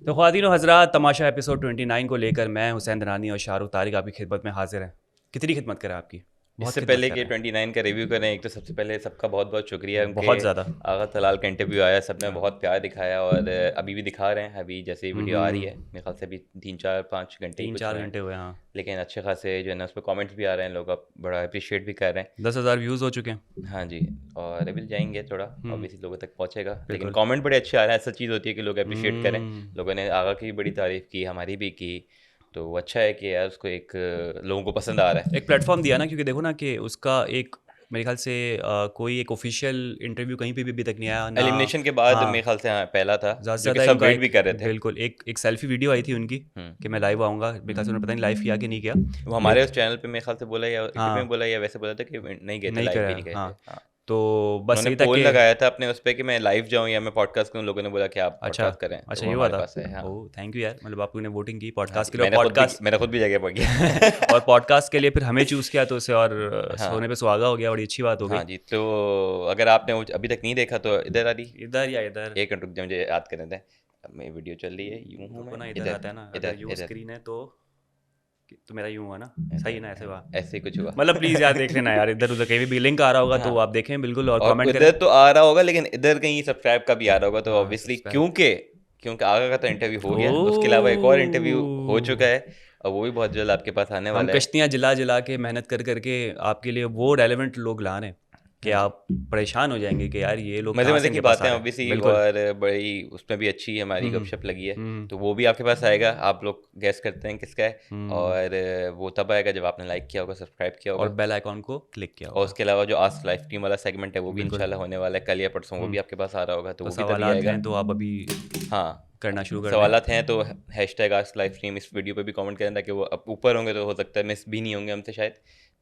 तो ख्वातीन व हज़रात, तमाशा एपिसोड 29 को लेकर मैं हुसैन दरानी और शाहरुख तारिक आपकी खिदमत में हाजिर हैं। कितनी खिदमत करें आपकी? बहुत इससे खिदमत पहले कर कि रहे हैं, 29 का रिव्यू करें, एक तो सबसे पहले सबका बहुत बहुत शुक्रिया। उनके बहुत ज़्यादा। आगा तलाल का इंटरव्यू आया, सबने बहुत प्यार दिखाया और अभी भी दिखा रहे हैं। अभी जैसे वीडियो आ रही है मेरे ख्याल से अभी 3-4-5 घंटे ही तीन कुछ चार हुए हैं, घंटे हुए, हाँ। लेकिन अच्छे खासे जो है ना उस पर कॉमेंट्स भी आ रहे हैं, लोग अब बड़ा अप्रिशिएट भी कर रहे हैं। 10,000 व्यूज़ हो चुके हैं। हाँ जी, और अभी जाएंगे थोड़ा ऑब्वियसली लोगों तक पहुँचेगा, लेकिन बिल्कुल। कमेंट बड़े अच्छे आ रहे हैं। ऐसा चीज़ होती है कि लोग अप्रिशिएट करें। हम्म, लोगों ने आगा की भी बड़ी तारीफ़ की, हमारी भी की, तो वो अच्छा है कि यार उसको एक लोगों को पसंद आ रहा है। एक प्लेटफॉर्म दिया ना, क्योंकि देखो ना कि उसका एक मेरे ख्याल से कोई एक ऑफिशियल इंटरव्यू कहीं पे भी अभी तक नहीं आया ना। एलिमिनेशन के बाद हाँ, मेरे ख्याल से हाँ पहला था, ज़्यादा से जो कि ज़्यादा सब इनका वेट एक, भी कर रहे थे। बिल्कुल एक सेल्फी वीडियो आई थी उनकी हम्म। कि मैं लाइव आऊँगा। मेरे ख्याल से उन्होंने पता नहीं लाइव किया कि नहीं किया। वो हमारे उस चैनल पे मेरे ख्याल से बोला या इंटरव्यू में हाँ, बोला या वैसे बोला था कि नहीं गए थे, नहीं लाइव भी करा, नहीं गए थे। हाँ। हाँ, तो बस उन्होंने यही था पोल कि लगाया था अपने उस पे कि मैं लाइव जाऊं या मैं पॉडकास्ट करूं। लोगों ने बोला कि आप अच्छा, पॉडकास्ट करें, तो अच्छा वो ये हुआ हमारे था। पास है। हाँ, ओह थैंक यू यार, मतलब आपने वोटिंग की हाँ पॉडकास्ट जी, के लिए, और पॉडकास्ट मैंने खुद भी जगह पड़ गया। और पॉडकास्ट के लिए फिर हमें चूज़ किया, तो उससे और हाँ सोने पे सुहागा हो गया, बड़ी अच्छी बात हो गई। हाँ जी, तो अगर आपने वो अभी तक नहीं देखा तो इधर आ रही, इधर या इधर, एक मिनट रुक जाओ, मुझे याद करने दें। अब मेरी वीडियो चल रही है, यूं हूँ रुको मैं, ना, इधर इधर आता है ना, अगर इधर यो इधर स्क्रीन है तो मेरा यूँ हुआ ना, सही है ना, ऐसे हुआ। ऐसे ही कुछ हुआ। मतलब प्लीज़ यार देख लेना यार, इधर उधर कहीं भी लिंक आ रहा होगा तो हाँ, आप देखें बिल्कुल, और और कमेंट करें। इधर तो आ रहा होगा, लेकिन इधर कहीं सब्सक्राइब का भी आ रहा होगा, तो हाँ ऑब्वियसली सब्सक्राइब। क्योंकि आगा का तो इंटरव्यू हो गया, उसके अलावा एक और इंटरव्यू हो चुका ओह, है और वो भी बहुत जल्द आपके पास आने हम वाला है। कश्तियाँ जला जला के मेहनत कर करके आपके लिए वो रेलेवेंट लोग ला रहे हैं कि हाँ जी, आप परेशान हो जाएंगे कि यार ये लोग मज़े कहाँ से मज़े की इनके पास बातें आ रहे हैं। ऑब्वियसली, बिल्कुल। और बड़ी उसमें भी अच्छी हमारी हम्म गपशप लगी है, हम्म तो वो भी आपके पास आएगा। आप लोग गैस करते हैं किसका है, हम्म और वो तब आएगा जब आपने लाइक किया होगा, सब्सक्राइब किया और होगा। बेल आइकॉन को क्लिक किया और होगा। उसके अलावा जो आस्क लाइव टीम वाला सेगमेंट है वो भी बिल्कुल। इंशाल्लाह होने वाला है कल या परसों, वो भी हम्म आपके पास आ रहा होगा, तो तो वो भी तभी सवालात आएगा। हैं तो आप अभी हाँ, करना शुरू कर दें। सवालात हैं तो हैशटैग आस्क लाइव स्ट्रीम इस वीडियो पे भी कमेंट करें, ताकि वो अब ऊपर होंगे तो हो सकता है मिस भी नहीं होंगे हमसे शायद,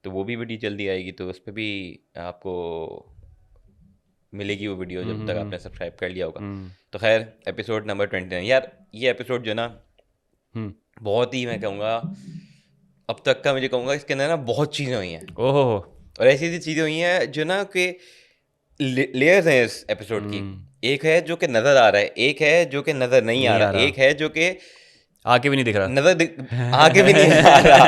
तो वो भी वीडियो जल्दी आएगी, तो उस पर भी आपको मिलेगी वो वीडियो जब तक हम्म आपने सब्सक्राइब कर लिया होगा। हम्म तो खैर, एपिसोड नंबर 29 यार, ये एपिसोड जो ना हम्म बहुत ही, मैं कहूँगा अब तक का, मुझे कहूँगा इसके अंदर ना बहुत चीज़ें हुई हैं, ओहो। और ऐसी ऐसी चीज़ें हुई हैं जो ना कि लेयर्स हैं इस एपिसोड की। हम्म एक है जो कि नज़र आ रहा है, एक है जो कि नज़र नहीं आ नहीं आ रहा, रहा, एक है जो कि आके भी नहीं दिख नज़र आगे भी नहीं आ रहा।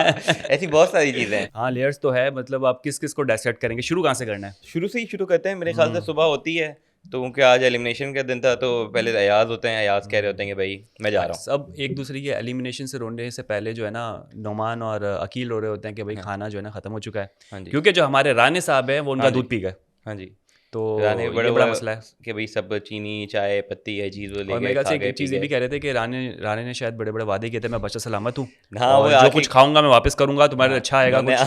ऐसी बहुत सारी चीज़ें हैं। हाँ लेयर्स तो है, मतलब आप किस किस को डायसेक्ट करेंगे, शुरू कहाँ से करना है? शुरू से ही शुरू करते हैं, मेरे ख्याल से हम्म सुबह होती है, तो क्योंकि आज एलिमिनेशन का दिन था, तो पहले अयाज होते हैं, अयाज कह रहे होते हैं कि भाई मैं जा रहा सब एक दूसरे के एलिमिनेशन से रोने से पहले जो है ना, नोमान और अकील रो रहे होते हैं कि भाई हूँ। हाँ खाना जो है ना ख़त्म हो चुका है, हाँ जी, क्योंकि जो हमारे राणे साहब हैं वो उनका हाँ जी, दूध पी गए। हाँ जी। तो रानी बड़ा ये बड़ा हुआ मसला है। कि भाई सब चीनी चाय पत्ती है चीज़ वो ले और मेरे गए, ख्याल खा से गए एक पी चीज़ ये भी गए। कह रहे थे कि राणे राणे ने शायद बड़े बड़े वादे किए थे, मैं बचा सलामत हूँ हाँ, वो और जो आके कुछ खाऊंगा मैं वापस करूंगा, तुम्हारे लिए हाँ, अच्छा आएगा उन्होंने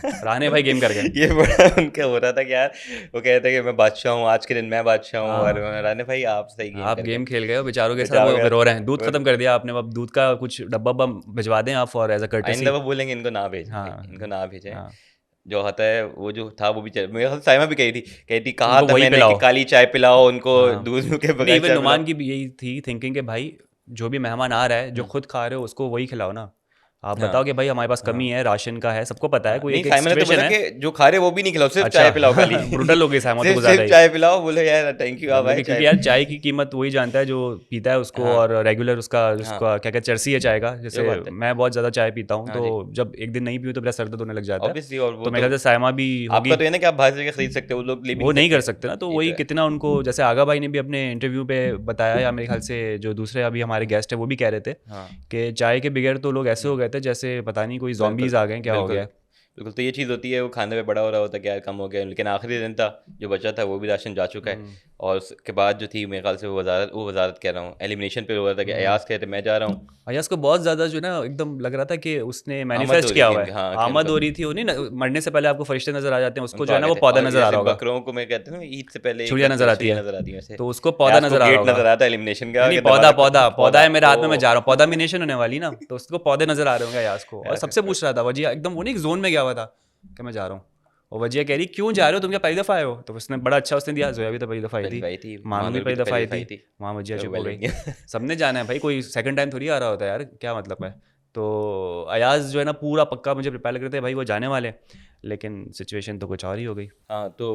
कुछ। राणे भाई गेम कर गए। ये बड़ा उनका हो रहा था कि यार, वो कह रहे थे कि मैं बादशाह हूँ, आज के दिन मैं बादशाह हूँ, और हाँ, रानी भाई आप सही गेम आप कर गेम गए। खेल गए हो बेचारों के साथ, बेचारों वो के अभी रो रहे हैं, दूध साथ खत्म कर दिया आपने, अब दूध का कुछ डब्बा वब्बा भिजवा दें आप फॉर एज अ आइंदा कर्टेसी। वो बोलेंगे इनको ना भेजें, भाई हाँ इनको ना भेजें। हाँ, जो होता है वो जो था वो भी चल, मेरे ख्याल से साइमा भी कही थी कहा उनको था वही मैंने कि पिलाओ। काली चाय पिलाओ उनको, हाँ, दूध के नहीं बगैर इवन चाय पिलाओ। नुमान की भी यही थी थिंकिंग कि भाई जो भी मेहमान आ रहा है, जो हम्म, खुद खा रहे हो उसको वही खिलाओ ना। आप हाँ बताओ कि भाई हमारे पास कमी हाँ है, राशन का है, सबको पता है, हाँ, कोई नहीं एक एक साइमन ने तो सिचुएशन बोला है। कि जो खा रहे वो भी नहीं खिलाओ, सिर्फ अच्छा चाय पिलाओ खाली। ब्रूटल हो गई साइमन तो सिर्फ कुछ ज़्यादा सिर्फ ही। चाय पिलाओ, बोले यार थैंक यू आप आए बोलेंगे चाय। क्योंकि यार चाय की कीमत वही जानता है जो पीता है उसको, हाँ और रेगुलर उसका हाँ, उसका क्या क्या चर्सी है चाय का। जो जैसे बात है। मैं बहुत ज़्यादा चाय पीता हूँ, हाँ तो जी, जब एक दिन नहीं पीऊँ तो मेरा सर दर्द होने लग जाता है। ऑब्वियसली, और वो तो मेरे तो ख्याल से सायमा भी आपका होगी, तो है ना कि आप बाहर से खरीद सकते हो, वो लोग ले भी वो नहीं नहीं कर सकते। सकते ना, तो ये तो वही है। कितना उनको, जैसे आगा भाई ने भी अपने इंटरव्यू पे बताया, या मेरे ख्याल से जो दूसरे अभी हमारे गेस्ट है वो भी कह रहे थे हाँ, कि चाय के बगैर तो लोग ऐसे हम्म, हो गए थे जैसे पता नहीं कोई बिल्कुल जॉम्बीज आ गए, क्या हो बिल्कुल गया है। बिल्कुल, तो ये चीज़ होती है, वो खाने पे बड़ा हो रहा होता है कि यार कम हो गया, लेकिन आखिरी दिन था, जो बचा था वो भी राशन जा चुका है। हम्म और उसके बाद जो थी मेरे ख्याल से वो वजारत कह रहा हूँ, एलिमिनेशन पे हो रहा था कि हम्म अयाज कहते मैं जा रहा हूँ। अय्याज को बहुत ज़्यादा जो है ना एकदम लग रहा था कि उसने आमद हो मैनिफेस्ट रही किया थी हुआ उनकी, है। हाँ कि आमद उनको हो रही थी, वो नहीं ना, मरने से पहले आपको फरिश्ते नजर आ जाते हैं, उसको उनको जो आ है ना गए वो थे, पौधा और नजर आ जैसे रहा होगा, बकरों को मैं कहते हैं ना ईद से पहले एक छुड़ियाँ बार नजर आती छुरियाँ है, नजर आती हैं वैसे। तो उसको पौधा अयाज को नजर आ रहा गेट होगा। नजर आता है एलिमिनेशन का नहीं नहीं, कि पौधा दरवाजा पौधा पौधा पौधा है मेरे हाथ में, मैं ओ जा रहा हूँ, पौधा मिनेशन होने वाली ना, तो उसको पौधे नजर आ रहे होंगे अय्याज को, और सबसे यार, पूछ रहा था वजिया, एकदम वो नहीं जोन में गया हुआ था कि मैं जा रहा हूँ। और वजिया कह रही क्यों जा रहे हो, तुम क्या पहली दफ़ा आए हो? तो उसने बड़ा अच्छा उसने दिया, जोया भी तो पहली दफ़ा आई पहली थी, भाई थी, मानू भी मानूर भी पहली तो दफ़ा पहली आई दफाई थी। थी। वहाँ वजिया चुप हो वेल गई। इंडिया। सबने जाना है भाई, कोई सेकंड टाइम थोड़ी आ रहा होता है यार, क्या मतलब है। तो अयाज जो है ना पूरा पक्का मुझे प्रिपेयर लग रहे थे भाई वो जाने वाले, लेकिन सिचुएशन तो कुछ और ही हो गई। हाँ, तो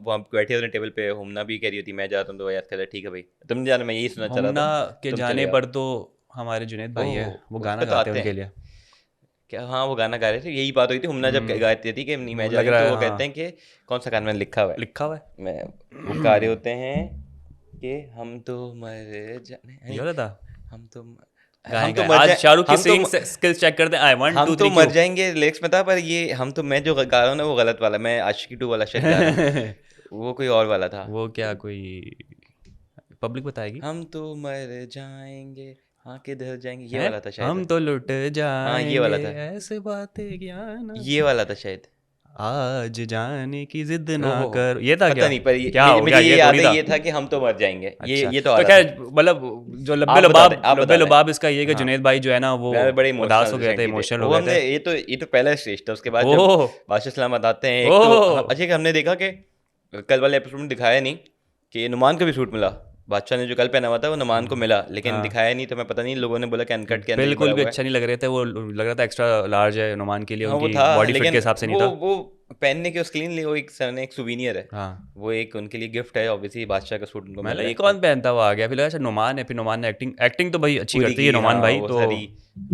वहाँ बैठे होते टेबल पे, हुमना भी कह रही होती मैं जाता हूँ, तो याद कहता ठीक है भाई तुम जाना, मैं यही सुनना चाह रहा हमना था, के तुम चले जाने जाओ। पर तो हमारे जुनैद भाई है, ओह, वो उस गाना पे तो गाते हैं आते उनके हैं लिए। क्या? हाँ, वो गाना गा रहे थे, यही बात हुई थी, हुमना जब गाती थी कि नहीं मैं वो जा लग रही हूँ, रहा तो है वो कहते हाँ, हैं कि कौन सा गाना मैंने लिखा हुआ है, लिखा हुआ मैं वो गा रहे है। होते हैं कि हम तो मर जाने ये नहीं, वाला था, हम तो गाएं हम तो गाएं मर आज जाए, शाहरुख की हम तो सिंगिंग स्किल्स चेक करते हैं, आई वन हम टू तो थ्री मर क्यू। जाएंगे लिरिक्स में था, पर ये हम तो मैं जो गा रहा हूँ ना वो गलत वाला, मैं आशिकी 2 वाला शायद गा रहा हूँ, वो कोई और वाला था। वो क्या कोई पब्लिक बताएगी हम तो मर जाएंगे, हाँ किधर जाएंगे, ये है, वाला था शायद। हम तो लुट हाँ ये जाएंगे वाला था, ऐसे बातें क्या ना, ये वाला था शायद। आज जाने की जिद ना ओहो, कर, ये था पता क्या? नहीं, पर क्या हो मुझे गया, ये ये याद थोड़ी है, था। ये था कि हम तो मर जाएंगे, अच्छा, ये तो आ तो रहा था। खैर मतलब जो लब्बे आप बता दें, लबाब, आप लब्बे बता दें। लबाब इसका ये है कि हाँ, जुनैद भाई जो है ना वो मैं बड़े उदास इमोशनल हो गए थे, रिसेंटली थे इमोशनल हो वो, गए हमने थे। ये तो पहला स्टेज था, उसके बाद जब ओह बादशाह सलामत आते हैं, एक तो ओह अच्छा कि हमने देखा कि कल वाले एपिसोड में दिखाया नहीं कि नुमान को भी सूट मिला, बादशाह ने जो कल पहना हुआ था वो नुमान को मिला, लेकिन हाँ, दिखाया नहीं, तो मैं पता नहीं, लोगों ने बोला कि अनकट के अंदर ये बिल्कुल बड़ा भी हुआ है। अच्छा नहीं लग रहे थे वो, लग रहा था एक्स्ट्रा लार्ज है नुमान के लिए, हाँ वो उनकी था, बॉडी फिट के लेकिन हिसाब से नहीं वो था। वो पहनने के उसके लिए नहीं, वो एक सर एक सुवीनियर है, हाँ, वो एक उनके लिए गिफ्ट है, ऑब्वियसली बादशाह का सूट उनको मिल मतलब रहा ये है तो कौन पहनता हुआ आ गया, फिर लगा अच्छा नुमान है, फिर नुमान ने एक्टिंग एक्टिंग तो भाई अच्छी पूरी करती है की, नुमान हाँ भाई वो तो। सारी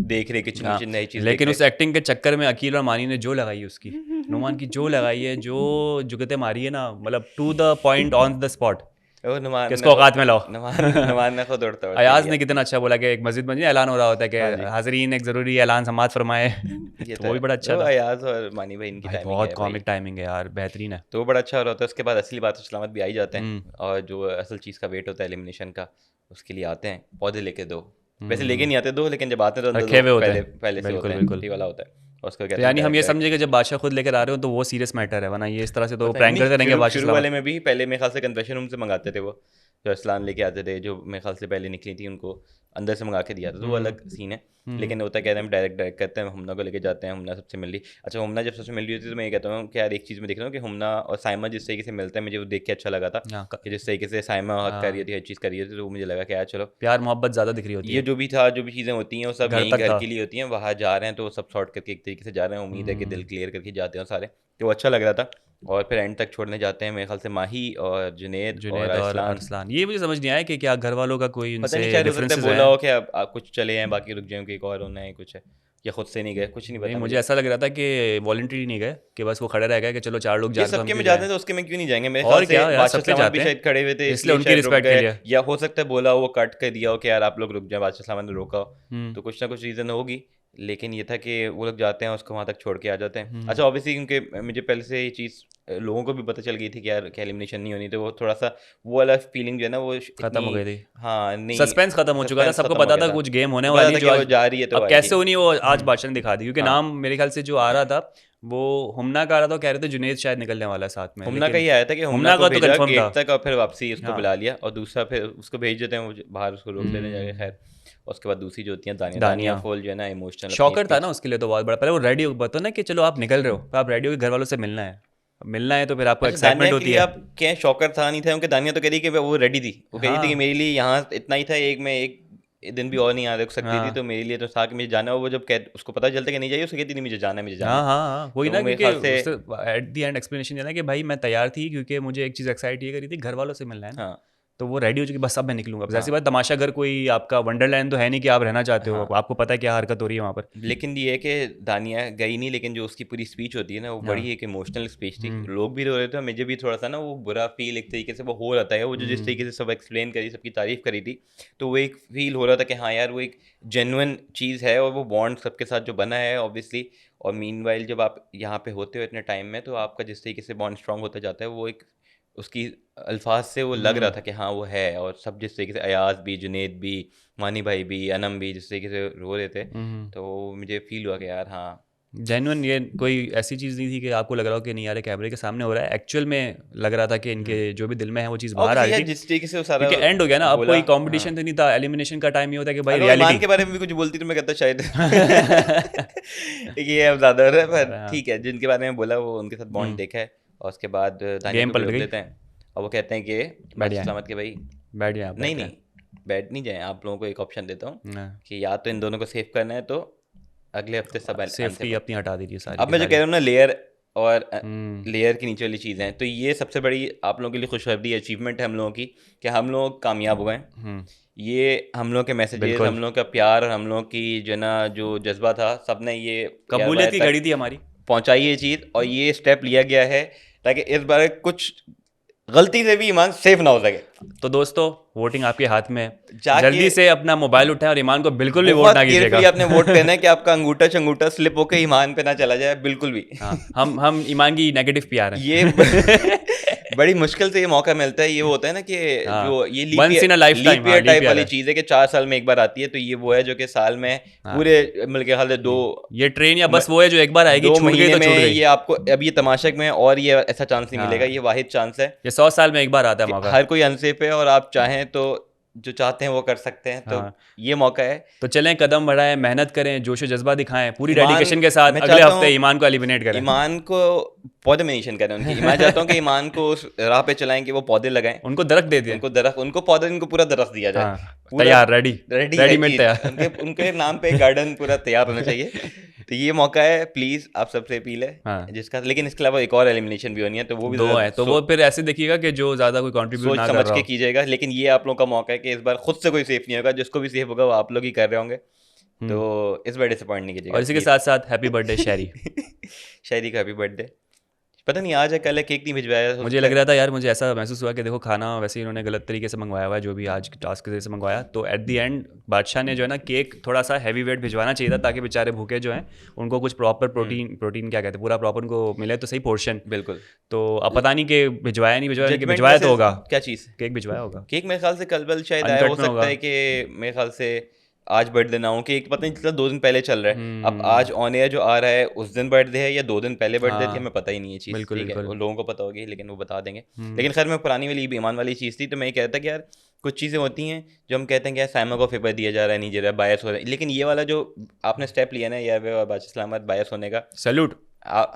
देख रहे, किचन हाँ, विचन नई चीज़ देख लेकिन रहे। उस एक्टिंग के चक्कर में अकील और मानी ने जो लगाई है उसकी, नुमान की जो लगाई है, जो जुगते मारी है ना, मतलब to the point on the spot, वो नुमान ने किसको औकात में लाओ। नुमान ने खुद उड़ता हुआ खेल अयाज लिया। ने कितना अच्छा बोला कि एक मस्जिद में नहीं ऐलान हो रहा होता है हाँ कि जी, हाजरीन एक ज़रूरी ऐलान समाअत फरमाए। ये तो तो वो है, भी बड़ा अच्छा वो था अयाज और मानी भाई इनकी भाई, टाइमिंग बहुत है भाई, कॉमिक टाइमिंग है यार, बेहतरीन है। तो वो बड़ा अच्छा हो रहा होता है, उसके बाद असली बात सलामत भी आ ही जाते हैं, हम्म और जो असल चीज़ का वेट होता है एलिमिनेशन का, उसके लिए आते हैं पौधे लेके दो, वैसे लेके हम्म, नहीं आते दो, लेकिन जब आते हैं तो अंदर रखे दो हुए होते पहले हैं, पहले से होते बिल्कुल हैं, बिल्कुल। ये वाला होता है, और उसको तो कहते हैं यानी हम डायरेक्ट ये डायरेक्ट। समझे कि जब बादशाह खुद लेकर आ रहे हो तो वो सीरियस मैटर है, वरना ये इस तरह से तो पता प्रैंक नहीं, करते रहेंगे शुरू बादशाह शुरू वाले सलामत। में भी पहले मेरे ख्याल से कन्फेशन रूम से मंगाते थे वो, जो असलान लेके आते थे, जो मेरे ख्याल से पहले निकली थी उनको अंदर से मंगा के दिया था, तो वो अलग सीन है। लेकिन होता क्या है, हम डायरेक्ट डायरेक्ट करते हैं, हुमना को लेके जाते हैं, हुमना सबसे मिल ली। अच्छा, हुमना जब सबसे मिल रही होती है तो मैं ये कहता हूँ कि यार एक चीज़ मैं देख रहा हूँ कि हुमना और साइमा जिस तरीके से मिलता है, मुझे वो देख के अच्छा लगा था, हाँ कि जिस तरीके से साइमा हक कर रही हाँ, थी, हर चीज़ कर रही थी, तो मुझे लगा कि यार चलो, प्यार मोहब्बत ज़्यादा दिख रही होती ये है, जो भी था, जो भी चीज़ें होती हैं वो सब घर यहीं तक घर था। के लिए होती हैं, वहाँ जा रहे हैं तो वो सब सॉर्ट करके एक तरीके से जा रहे हैं, उम्मीद है कि दिल क्लियर करके जाते हैं सारे, तो वो अच्छा लग रहा था। और फिर एंड तक छोड़ने जाते हैं मेरे ख्याल से माही और जुनैद और जुनैद और अरसलान। अरसलान, ये मुझे समझ नहीं आया कि क्या घर वालों का कोई पता नहीं, उनसे शायद हो सकता है डिफरेंसेस बोला है। हो कि आप कुछ चले हैं, बाकी रुक जाएं, कि एक और होना है कुछ है, या खुद से नहीं गए, कुछ नहीं नहीं, पता मुझे मुझे। ऐसा लग रहा था कि वॉलंटरी नहीं गए, कि बस वो खड़े रह गए कि चलो 4 लोग जा ये रहे तो हम सबके में क्यों जाते जाएं। हैं तो उसके में क्यों नहीं जाएंगे, मेरे ख्याल और से क्या यार, बादशाह सबके सलामत भी जाते शायद खड़े हुए थे, हैं, इसलिए इसलिए उनकी शायद रुक रिस्पेक्ट के गए, लिए। या हो सकता है बोला वो कट कर दिया हो कि यार आप लोग रुक जाए, बादशाह सलामत ने रोका हो, हम्म तो कुछ ना कुछ रीज़न होगी। लेकिन ये था कि वो लोग जाते हैं, उसको वहाँ तक छोड़ के आ जाते हैं। हम्म, अच्छा, ऑब्वियसली क्योंकि मुझे पहले से ये चीज़ लोगों को भी पता चल गई थी कि यार कि एलिमिनेशन नहीं होनी, तो वो थोड़ा सा वो वाला फीलिंग जो है ना, वो खत्म इतनी, हो गई थी, हाँ नहीं, सस्पेंस खत्म हो चुका था, सस्पेंस सबको खत्म हो पता गया था था, कुछ गेम होने पता वाली था है कि जो वो आज, जा रही है तो अब आएगी। कैसे होनी वो आज बादशाह ने दिखा दी, क्योंकि हाँ, नाम मेरे ख्याल से जो आ रहा था वो हुमना का आ रहा था, कह रहे थे जुनैद शायद निकलने वाला है साथ में, हुमना का लेकिन ही आया था कि हुमना हुमना को का तो भेजा कंफर्म था। गेट तक, और फिर वापसी उसको हाँ, बुला लिया, और दूसरा फिर उसको भेज देते हैं, वो बाहर उसको रोक लेते हैं जाके, हम्म, खैर। और उसके बाद दूसरी जो होती हैं दानिया, दानिया दानिया फॉल जो है ना, इमोशनल अपनी शॉकर था ना स्पीच। उसके लिए तो बहुत बड़ा, पहले वो रेडी हो बता ना कि चलो आप निकल रहे हो तो आप रेडी हो कि घर वालों से मिलना है, अब मिलना है तो फिर आपको अच्छा, दानिया एक्साइटमेंट के होती लिए है। आप क्या शॉकर था नहीं था, क्योंकि दानिया तो कह रही कि वो रेडी थी, वो कह रही थी कि हाँ मेरे लिए यहाँ इतना ही था, एक मैं एक दिन भी और नहीं आ रुक सकती थी, तो हाँ मेरे लिए तो था कि मुझे जाना है। वो जब कह उसको पता चलता कि नहीं जाइए, उसको कहती नहीं मुझे जाना है, मुझे जाना हाँ है, हाँ हाँ, वही तो ना, वो मेरे क्योंकि ख्याल से, उससे एट द एंड एक्सप्लेनेशन है ना कि भाई मैं तैयार थी क्योंकि मुझे एक चीज़ एक्साइट ये करी थी, घर वालों से मिलना है ना, हाँ तो वो रेडी हो चुकी, बस अब मैं निकलूंगा, बस ऐसी हाँ बात, तमाशा घर कोई आपका वंडरलैंड तो है नहीं कि आप रहना चाहते हो, हाँ, आपको पता है क्या हरकत हो रही है वहाँ पर। लेकिन ये है कि दानिया गई नहीं, लेकिन जो उसकी पूरी स्पीच होती है ना, वो हाँ बड़ी एक इमोशनल स्पीच थी, हम्म लोग भी रो रहे थे, और मुझे भी थोड़ा सा ना वो बुरा फील एक तरीके से वो हो रहा था, वो जो जिस हम्म तरीके से सब एक्सप्लेन करी, सबकी तारीफ करी थी, तो वो एक फील हो रहा था कि हाँ यार वो एक जेन्युइन चीज़ है, और वो बॉन्ड सबके साथ जो बना है ऑब्वियसली। और मीनवाइल जब आप यहाँ पे होते हो इतने टाइम में, तो आपका जिस तरीके से बॉन्ड स्ट्रांग होता जाता है, वो एक उसकी अल्फाज से वो लग रहा था कि हाँ वो है। और सब जिस तरीके से अयाज भी, जुनैद भी, मानी भाई भी, अनम भी जिस तरीके से रो रहे थे, हम्म, तो मुझे फील हुआ कि यार हाँ। जेन्युइन, ये कोई ऐसी चीज़ नहीं थी कि आपको लग रहा हो कि नहीं यार कैमरे के सामने हो रहा है, एक्चुअल में लग रहा था कि इनके जो भी दिल में है वो चीज़ बाहर आ ऑब्वियसली रही यार थी, जिस तरीके से वो सारा क्योंकि एंड हो गया ना, अब बोला, कोई हाँ। कंपटीशन तो नहीं था, एलिमिनेशन का टाइम ये होता है कि भाई अगर ईमान रियलिटी। के बारे में भी कुछ बोलती तो मैं कहता शायद ये अब ज़्यादा हो रहा है, पर हाँ, ठीक है, जिनके बारे में बोला वो उनके साथ बॉन्ड देखा है। और उसके बाद दानिया गेम को भी पलट रोक गई, लेते हैं, और वो कहते हैं कि बैठ बादशाह जाए, सलामत के भाई, बैठ जाए आप, नहीं बैठ नहीं, बैठ नहीं जाए, आप लोगों को एक ऑप्शन देता हूँ जाए, कि या तो इन दोनों को सेव करना है, तो अगले हफ्ते सब आंसर सेफ्टी करो। अपनी हटा दी थी सारी अब की मैं जो कह सारी। रहा हूँ ना, लेयर और लेयर के नीचे वाली चीज़ें हैं। तो ये सबसे बड़ी आप लोगों के लिए खुशखबरी अचीवमेंट है हम लोगों की कि हम लोग कामयाब हुए हैं। ये हम लोग के मैसेजेस, बिल्कुल। हम लोग का प्यार और हम लोग की जो ना जो जज्बा था, सब ने ये कबूलियत की घड़ी थी हमारी, पहुंचाई ये चीज़, और ये स्टेप लिया गया है ताकि इस बार कुछ गलती से भी ईमान सेफ ना हो सके। तो दोस्तों वोटिंग आपके हाथ में है, जाके जल्दी से अपना मोबाइल उठाएं और ईमान को बिल्कुल भी वोट बहुत ना कीजिएगा। केयरफुली आपने वोट करना है कि आपका अंगूठा चंगूठा स्लिप होकर ईमान पे ना चला जाए, बिल्कुल भी। हाँ, हम ईमान की नेगेटिव पीआर हैं। ये बड़ी मुश्किल से ये मौका मिलता है। ये वो होता है ना कि हाँ, जो ये once in a lifetime, leap year हाँ, टाइप leap वाली year है। चीज़ है कि 4 साल में एक बार आती है, तो ये वो है जो कि साल में हाँ। पूरे मिल के हाल है 2 ये ट्रेन या बस वो है जो एक बार आएगी, 2 छूट गई महीने तो में छूट गई। ये आपको अब ये तमाशक में और ये ऐसा चांस नहीं हाँ। मिलेगा, ये वाहिद चांस है। ये 100 साल में एक बार आता है मौका। हर कोई अनसेफ है और आप चाहें तो जो चाहते हैं वो कर सकते हैं। तो हाँ। ये मौका है। तो चलें, कदम बढ़ाएं, मेहनत करें, जोश व जज्बा दिखाएं, पूरी ईमान, डेडिकेशन के साथ मैं अगले चाहता हफ्ते हूँ ईमान को एलिमिनेट करें। ईमान को पौधे मेंशन करें उनकी। मैं चाहता हूँ कि ईमान को उस राह पे चलाएं कि वो पौधे लगाएं, उनको दरख्त दे दिए। उनको दरख्त, उनको पौधे, उनको पूरा दरख्त दिया जाए। हाँ, पूरा तैयार, रेडी रेडी है रेडीमेड चीज़। तैयार। उनके नाम पे गार्डन पूरा तैयार होना चाहिए। तो ये मौका है, प्लीज आप सबसे अपील है हाँ। जिसका। लेकिन इसके अलावा एक और एलिमिनेशन भी होनी है, तो वो भी दो है, तो वो फिर ऐसे देखिएगा कि जो ज्यादा कोई कंट्रीब्यूट सोच ना कर समझ रहा के हो। कीजिएगा। लेकिन ये आप लोगों का मौका है कि इस बार खुद से कोई सेफ नहीं होगा, जिसको भी सेफ होगा वो आप लोग ही कर रहे होंगे। तो इस बार डिसअपॉइंट नहीं कीजिएगा। और इसी के साथ साथ हैप्पी बर्थडे शहरी। शायरी का हैप्पी बर्थडे। पता नहीं आज है कल है, केक नहीं भिजवाया। मुझे लग रहा था यार, मुझे ऐसा महसूस हुआ कि देखो खाना वैसे ही इन्होंने गलत तरीके से मंगवाया हुआ है, जो भी आज टास्क के जरिए से मंगवाया, तो एट दी एंड बादशाह ने जो है ना केक थोड़ा सा हैवी वेट भिजवाना चाहिए था, ताकि बेचारे भूखे जो हैं उनको कुछ प्रॉपर प्रोटीन क्या कहते हैं, पूरा प्रॉपर उनको मिले तो सही पोर्शन। बिल्कुल। तो अब पता नहीं कि भिजवाया नहीं भिजवाया, लेकिन Judgment भिजवाया तो वैसे होगा, क्या चीज़? केक भिजवाया होगा। केक मेरे ख्याल से कल बल शायद आया, अनकट हो में सकता होगा। है कि मेरे ख्याल से आज बर्थडे ना हो। केक पता नहीं चला 2 दिन पहले चल रहा है। अब आज ऑन एयर जो आ रहा है उस दिन बर्थडे है या 2 दिन पहले बर्थडे थी, हाँ, हमें पता ही नहीं है चीज़। बिल्कुल ठीक है, बिल्कुल। वो लोगों को पता होगी, लेकिन वो बता देंगे। लेकिन खैर मैं पुरानी वाली ईमान वाली चीज़ थी, तो मैं ये कहता कि यार कुछ चीज़ें होती हैं जो हम कहते हैं कि यार साइमा को फेवर दिया जा रहा है, नहीं दे रहा है, बायस हो रहा है। लेकिन ये वाला जो आपने स्टेप लिया ना यार बादशाह सलामत, बायस होने का, सैल्यूट।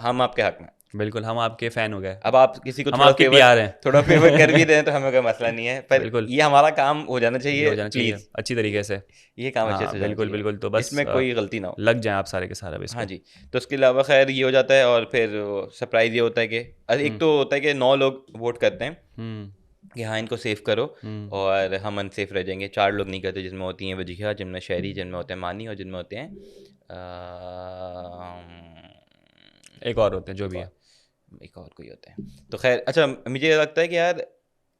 हम आपके हक में। बिल्कुल, हम आपके फैन हो गए। अब आप किसी को हम थोड़ा आपके फेवर PR हैं। थोड़ा फेवर कर भी दें तो हमें कोई मसला नहीं है, पर बिल्कुल। ये हमारा काम हो जाना ये चाहिए, हो जाना चाहिए प्लीज। अच्छी तरीके से। ये काम अच्छे से हाँ, हो जाना बिल्कुल चाहिए। बिल्कुल। तो बस इसमें कोई गलती ना हो। लग जाएं आप सारे के सारे अब इसमें। हाँ जी। तो उसके अलावा खैर ये हो जाता है, और फिर सरप्राइज ये होता है कि एक तो होता है कि 9 लोग वोट करते हैं कि हाँ इनको सेव करो, और हम अनसेफ रह जाएंगे। 4 लोग नहीं करते, जिनमें होती हैं वजीहा, जिनमें शहरी, जिनमें होते हैं मानी, और जिनमें होते हैं एक और होते हैं जो भी है, एक और कोई होता है। तो खैर अच्छा, मुझे लगता है कि यार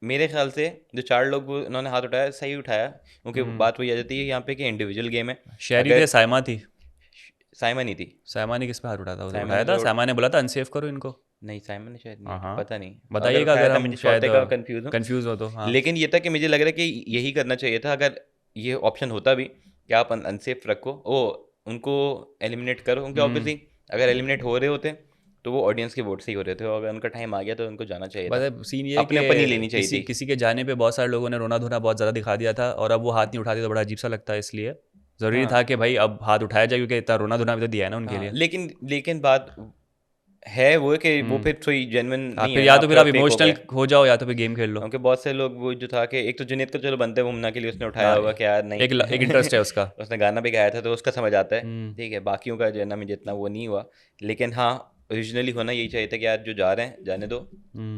मेरे ख्याल से जो 4 लोग उन्होंने हाथ उठाया सही उठाया, क्योंकि बात वही आ जाती है यहाँ पे कि इंडिविजुअल गेम है। शहरी थे, साइमा थी। साइमा नहीं थी। साइमा ने किस पे हाथ उठाया था? साइमा उठाया ने था, जो- साइमा ने बोला था अनसेफ करो इनको। नहीं साइमन ने शायद नहीं, हाँ। पता नहीं, बताइएगा उठाया अगर था, हम मुझे शायद चौथे का कंफ्यूज हो तो। हाँ। लेकिन ये था कि मुझे लग रहा है कि यही करना चाहिए था। अगर ये ऑप्शन होता भी कि आप अनसेफ रखो, ओ उनको एलिमिनेट करो, क्योंकि ऑब्वियसली अगर एलिमिनेट हो रहे होते तो वो ऑडियंस के वोट से ही हो रहे थे, और अगर उनका टाइम आ गया तो उनको जाना चाहिए था। बस सीन ये है अपने अपनी लेनी कि चाहिए किसी थी। किसी के जाने पे बहुत सारे लोगों ने रोना धोना बहुत ज़्यादा दिखा दिया था, और अब वो हाथ नहीं उठाते तो बड़ा अजीब सा लगता है। इसलिए ज़रूरी था कि भाई अब हाथ उठाया जाए, क्योंकि इतना रोना धोना भी तो दिया है ना उनके लिए। लेकिन बात है वो कि वो फिर थोड़ी जेन्युइन नहीं फिर है, या तो फिर आप fake हो इमोशनल गए। हो जाओ, या तो फिर गेम खेल लो। क्योंकि बहुत से लोग वो जो था कि एक तो जुनेद को चलो बनते घूमना के लिए उसने उठाया होगा कि यार नहीं, एक इंटरेस्ट है उसका। उसने गाना भी गाया था तो उसका समझ आता है, ठीक है। बाकियों का जो है ना मुझे इतना वो नहीं हुआ। लेकिन हाँ ओरिजिनली होना यही चाहिए था कि यार जो जा रहे हैं जाने दो,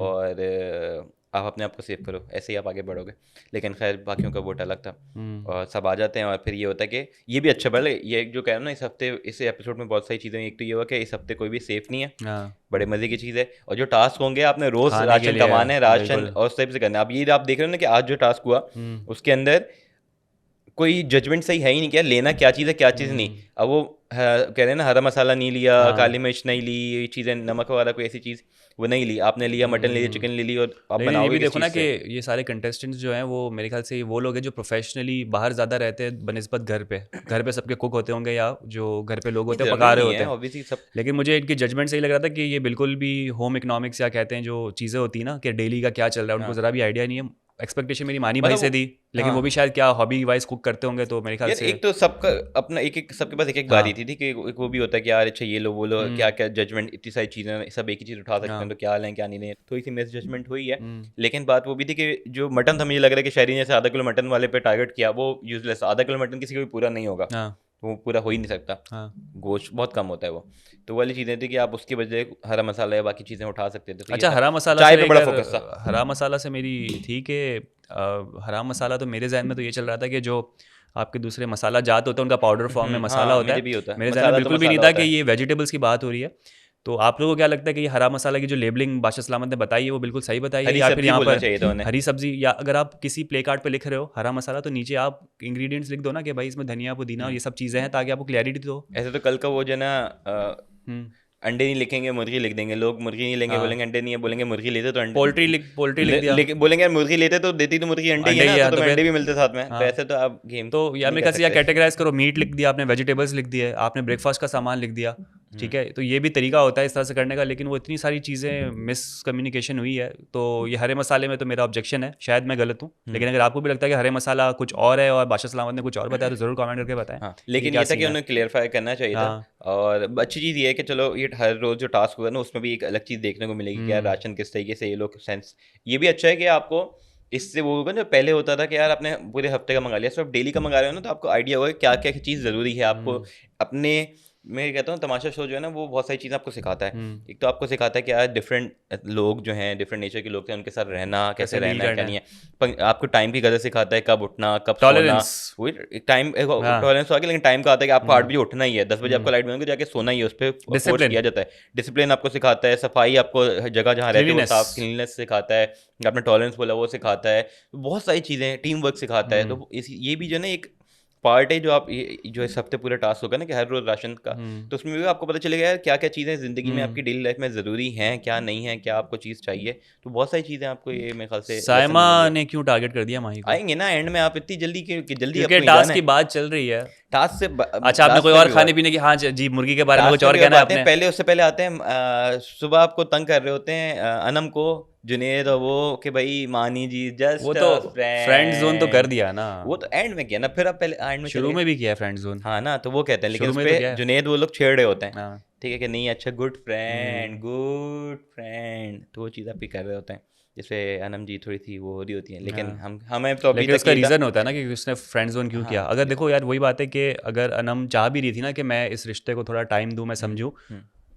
और आप अपने आप को सेव करो, ऐसे ही आप आगे बढ़ोगे। लेकिन खैर बाकियों का वोट अलग था, और सब आ जाते हैं। और फिर ये होता है कि ये भी अच्छा बढ़, ये जो कह रहा हूँ ना, इस हफ्ते इस एपिसोड में बहुत सारी चीज़ें। एक तो ये हुआ कि इस हफ्ते कोई भी सेफ नहीं है, हाँ, बड़े मज़े की चीज़ है। और जो टास्क होंगे आपने रोज़ खाने के राशन लिए है, कमाना है, राशन बिल्कुल। और उस टाइप से करना है। अब ये आप देख रहे हो ना कि आज जो टास्क हुआ उसके अंदर कोई जजमेंट सही है ही नहीं, क्या लेना क्या चीज़ है क्या चीज़ नहीं। अब वो कह रहे हैं ना हरा मसाला नहीं लिया, काली मिर्च नहीं ली, ये चीज़ें नमक वगैरह कोई ऐसी चीज़ वो नहीं ली, आपने लिया मटन ले लिया, चिकन ले ली, और आप लेकिन ये बनाओगे भी किस देखो ना चीज़ कि से? ये सारे कंटेस्टेंट्स जो हैं वो मेरे ख्याल से वो लोग हैं जो प्रोफेशनली बाहर ज़्यादा रहते हैं बनिस्बत घर पे सबके कुक होते होंगे, या जो घर पे लोग होते हैं पका रहे होते हैं। ऑब्वियसली सब। लेकिन मुझे इनकी जजमेंट सही लग रहा था कि ये बिल्कुल भी होम इकोनॉमिक्स या कहते हैं जो चीज़ें होती है ना कि डेली का क्या चल रहा है, उनको ज़रा भी आइडिया नहीं है। एक्सपेक्टेशन मेरी मानी भाई मतलब से दी, लेकिन वो भी शायद क्या हॉबी वाइज कुक करते होंगे, तो मेरे ख्याल यार से एक तो सबका अपना एक सबके पास एक बारी थी कि एक वो भी होता है कि यार अच्छा ये लो वो लो, क्या क्या जजमेंट, इतनी सारी चीज़ें सब एक ही चीज़ उठा सकते हैं, तो क्या लें क्या नहीं लें, थोड़ी सी मिस जजमेंट हुई है। लेकिन बात वो भी थी कि जो मटन था, मुझे लग रहा है कि शहरी ने से आधा किलो मटन वाले पे टारगेट किया, वो यूजलेस। आधा किलो मटन किसी को भी पूरा नहीं होगा, हाँ, तो वो पूरा हो ही नहीं सकता, हाँ। गोश्त बहुत कम होता है वो। तो वाली चीज़ें थी कि आप उसके बजाय हरा मसाला या बाकी चीज़ें उठा सकते थे। तो ये अच्छा, था। हरा मसाला चाय से पे बड़ा लेकर फोकस था। हरा मसाला से मेरी थी कि हरा मसाला तो मेरे जहन में तो ये चल रहा था कि जो आपके दूसरे मसाला जात होते हैं उनका पाउडर फॉर्म में मसाला हाँ, होता मेरे है, भी होता है, मेरे जहन में मसाला तो बिल्कुल भी नहीं मसाला था होता कि है। ये वेजिटेबल्स की बात हो रही है। तो आप लोगों को क्या लगता है कि ये हरा मसाला की जो लेबलिंग बादशाह सलामत ने बताई है वो बिल्कुल सही बताई है, हरी या फिर सब्जी यहाँ बोलना पर चाहिए था उन्हें। हरी सब्जी, या अगर आप किसी प्ले कार्ड पे लिख रहे हो हरा मसाला तो नीचे आप इंग्रेडिएंट्स लिख दो ना कि भाई इसमें धनिया पुदीना और ये सब चीज़ें हैं, ताकि आपको क्लैरिटी दो। ऐसे तो कल का वो जो है ना हम्म। अंडे नहीं लिखेंगे मुर्गी लिख देंगे लोग, मुर्गी नहीं लेंगे हाँ। बोलेंगे अंडे नहीं है, बोलेंगे मुर्गी लेते तो अंडे पोल्ट्री लिख दिया, बोलेंगे यार मुर्गी लेते तो देती तो मुर्गी अंडे ही है अंडे ना, ही है तो तो तुम्हें अंडे फिर भी मिलते साथ में। तो हाँ। ऐसे तो आप गेम तो या नहीं मेरे कर ख्याल से या सकते। कैटेगराइज करो, मीट लिख दिया आपने, वेजिटेबल्स लिख दिए आपने, ब्रेकफास्ट का सामान लिख दिया, ठीक है। तो ये भी तरीका होता है इस तरह से करने का, लेकिन वो इतनी सारी चीज़ें मिसकम्युनिकेशन हुई है। तो ये हरे मसाले में तो मेरा ऑब्जेक्शन है, शायद मैं गलत हूँ, लेकिन अगर आपको भी लगता है कि हरे मसाला कुछ और है और बादशाह सलामत ने कुछ और बताया तो ज़रूर कमेंट करके बताएं। हाँ, कि लेकिन क्या ये था कि सीन है। उन्हें क्लियरफाई करना चाहिए था। हाँ। और अच्छी चीज़ ये है कि चलो ये हर रोज़ जो टास्क होगा ना उसमें भी एक अलग चीज़ देखने को मिलेगी कि यार राशन किस तरीके से ये लोग सेंस। ये भी अच्छा है कि आपको इससे वो होगा, जो पहले होता था कि यार आपने पूरे हफ्ते का मंगा लिया, सिर्फ डेली का मंगा रहे हो ना, तो आपको आइडिया होगा कि क्या क्या चीज़ ज़रूरी है आपको अपने। मैं कहता हूँ तमाशा शो जो है ना वो बहुत सारी चीज़ें आपको सिखाता है। एक तो आपको सिखाता है कि यार डिफरेंट लोग जो हैं, डिफरेंट नेचर के लोग हैं, उनके साथ रहना कैसे deal रहना है क्या करना नहीं है। आपको टाइम की कदर सिखाता है, कब उठना कब सोना। टॉलरेंस। वही टाइम हाँ। टॉलरेंस तो आगे, लेकिन टाइम का आता है कि आपको 8 बजे उठना ही है, 10 बजे आपको लाइट बंद करके जाके सोना ही है, उस पर फोर्स Discipline। किया जाता है। डिसिप्लिन आपको सिखाता है, सफाई आपको जगह जहाँ रहते हो वो Cleanliness। साफ, क्लीननेस सिखाता है, आपने टॉलरेंस बोला वो सिखाता है, बहुत सारी चीज़ें, टीम वर्क सिखाता है। तो ये भी जो है ना एक पार्ट है जो आप जो इस हफ्ते पूरा टास्क होगा ना कि हर रोज राशन का, तो उसमें भी आपको पता चलेगा यार क्या क्या चीज़ें ज़िंदगी में आपकी डेली लाइफ में ज़रूरी हैं, क्या नहीं है, क्या आपको चीज़ चाहिए। तो बहुत सारी चीज़ें आपको ये मेरे ख्याल से lesson सायमा मिलेंगे। ने क्यों टारगेट कर दिया माही को? आएंगे ना एंड में, आप इतनी जल्दी क्यों कि जल्दी क्योंकि आपको ही जाना टास्क की है बात चल रही है। टास्क से। अच्छा, आपने कोई और खाने पीने की, हाँ जी, मुर्गी के बारे में कुछ और कहना है आपने? पहले उससे पहले आते हैं सुबह आपको तंग कर रहे होते हैं अनम को, जुनेद और वो कि भाई मानी जी जस्ट वो तो फ्रेंड जोन तो कर दिया ना, वो तो एंड में किया ना, फिर आप पहले एंड में शुरू में भी किया फ्रेंड जोन। हाँ ना, तो वो कहते हैं, लेकिन शुरू उस में तो पे क्या है? जुनेद वो लोग छेड़ रहे होते हैं, हाँ। ठीक है कि नहीं, अच्छा गुड फ्रेंड, तो वो चीज़ आप भी कर रहे होते हैं, जिसपे अनम जी थोड़ी सी वो हो रही होती है। लेकिन हमें तो अभी लेकिन तक उसका यही था। रीज़न होता है ना कि उसने फ्रेंड जोन क्यों किया। अगर देखो यार, वही बात है कि अगर अनम चाह भी रही थी ना कि मैं इस रिश्ते को थोड़ा टाइम दूं, मैं समझूं,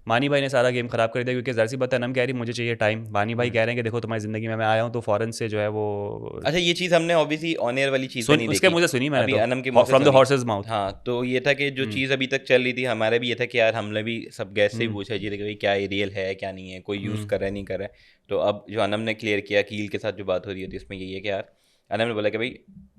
मानी भाई ने सारा गेम खराब कर दिया, क्योंकि ज़ाहिर सी बात है अनम कह रही मुझे चाहिए टाइम, मानी भाई कह रहे हैं कि देखो तुम्हारी ज़िंदगी में मैं आया हूँ तो फ़ौरन से जो है वो अच्छा, ये चीज़ हमने ऑब्वियसली ऑन एयर वाली चीज़ नहीं उसके देखी, मुझे सुनी मैंने अभी तो, अनम के मुंह से फ्रॉम द सुनी। Horse's mouth. हाँ, तो ये था कि जो चीज़ अभी तक चल रही थी, हमारा भी ये था कि यार हमने भी सब गैस से ही पूछा जी कि भाई क्या ये रियल है क्या नहीं है, कोई यूज़ कर रहा है नहीं कर रहा है। तो अब जो अनम ने क्लियर किया, कील के साथ जो बात हो रही होती है इसमें यही है कि यार अनम ने बोला कि भाई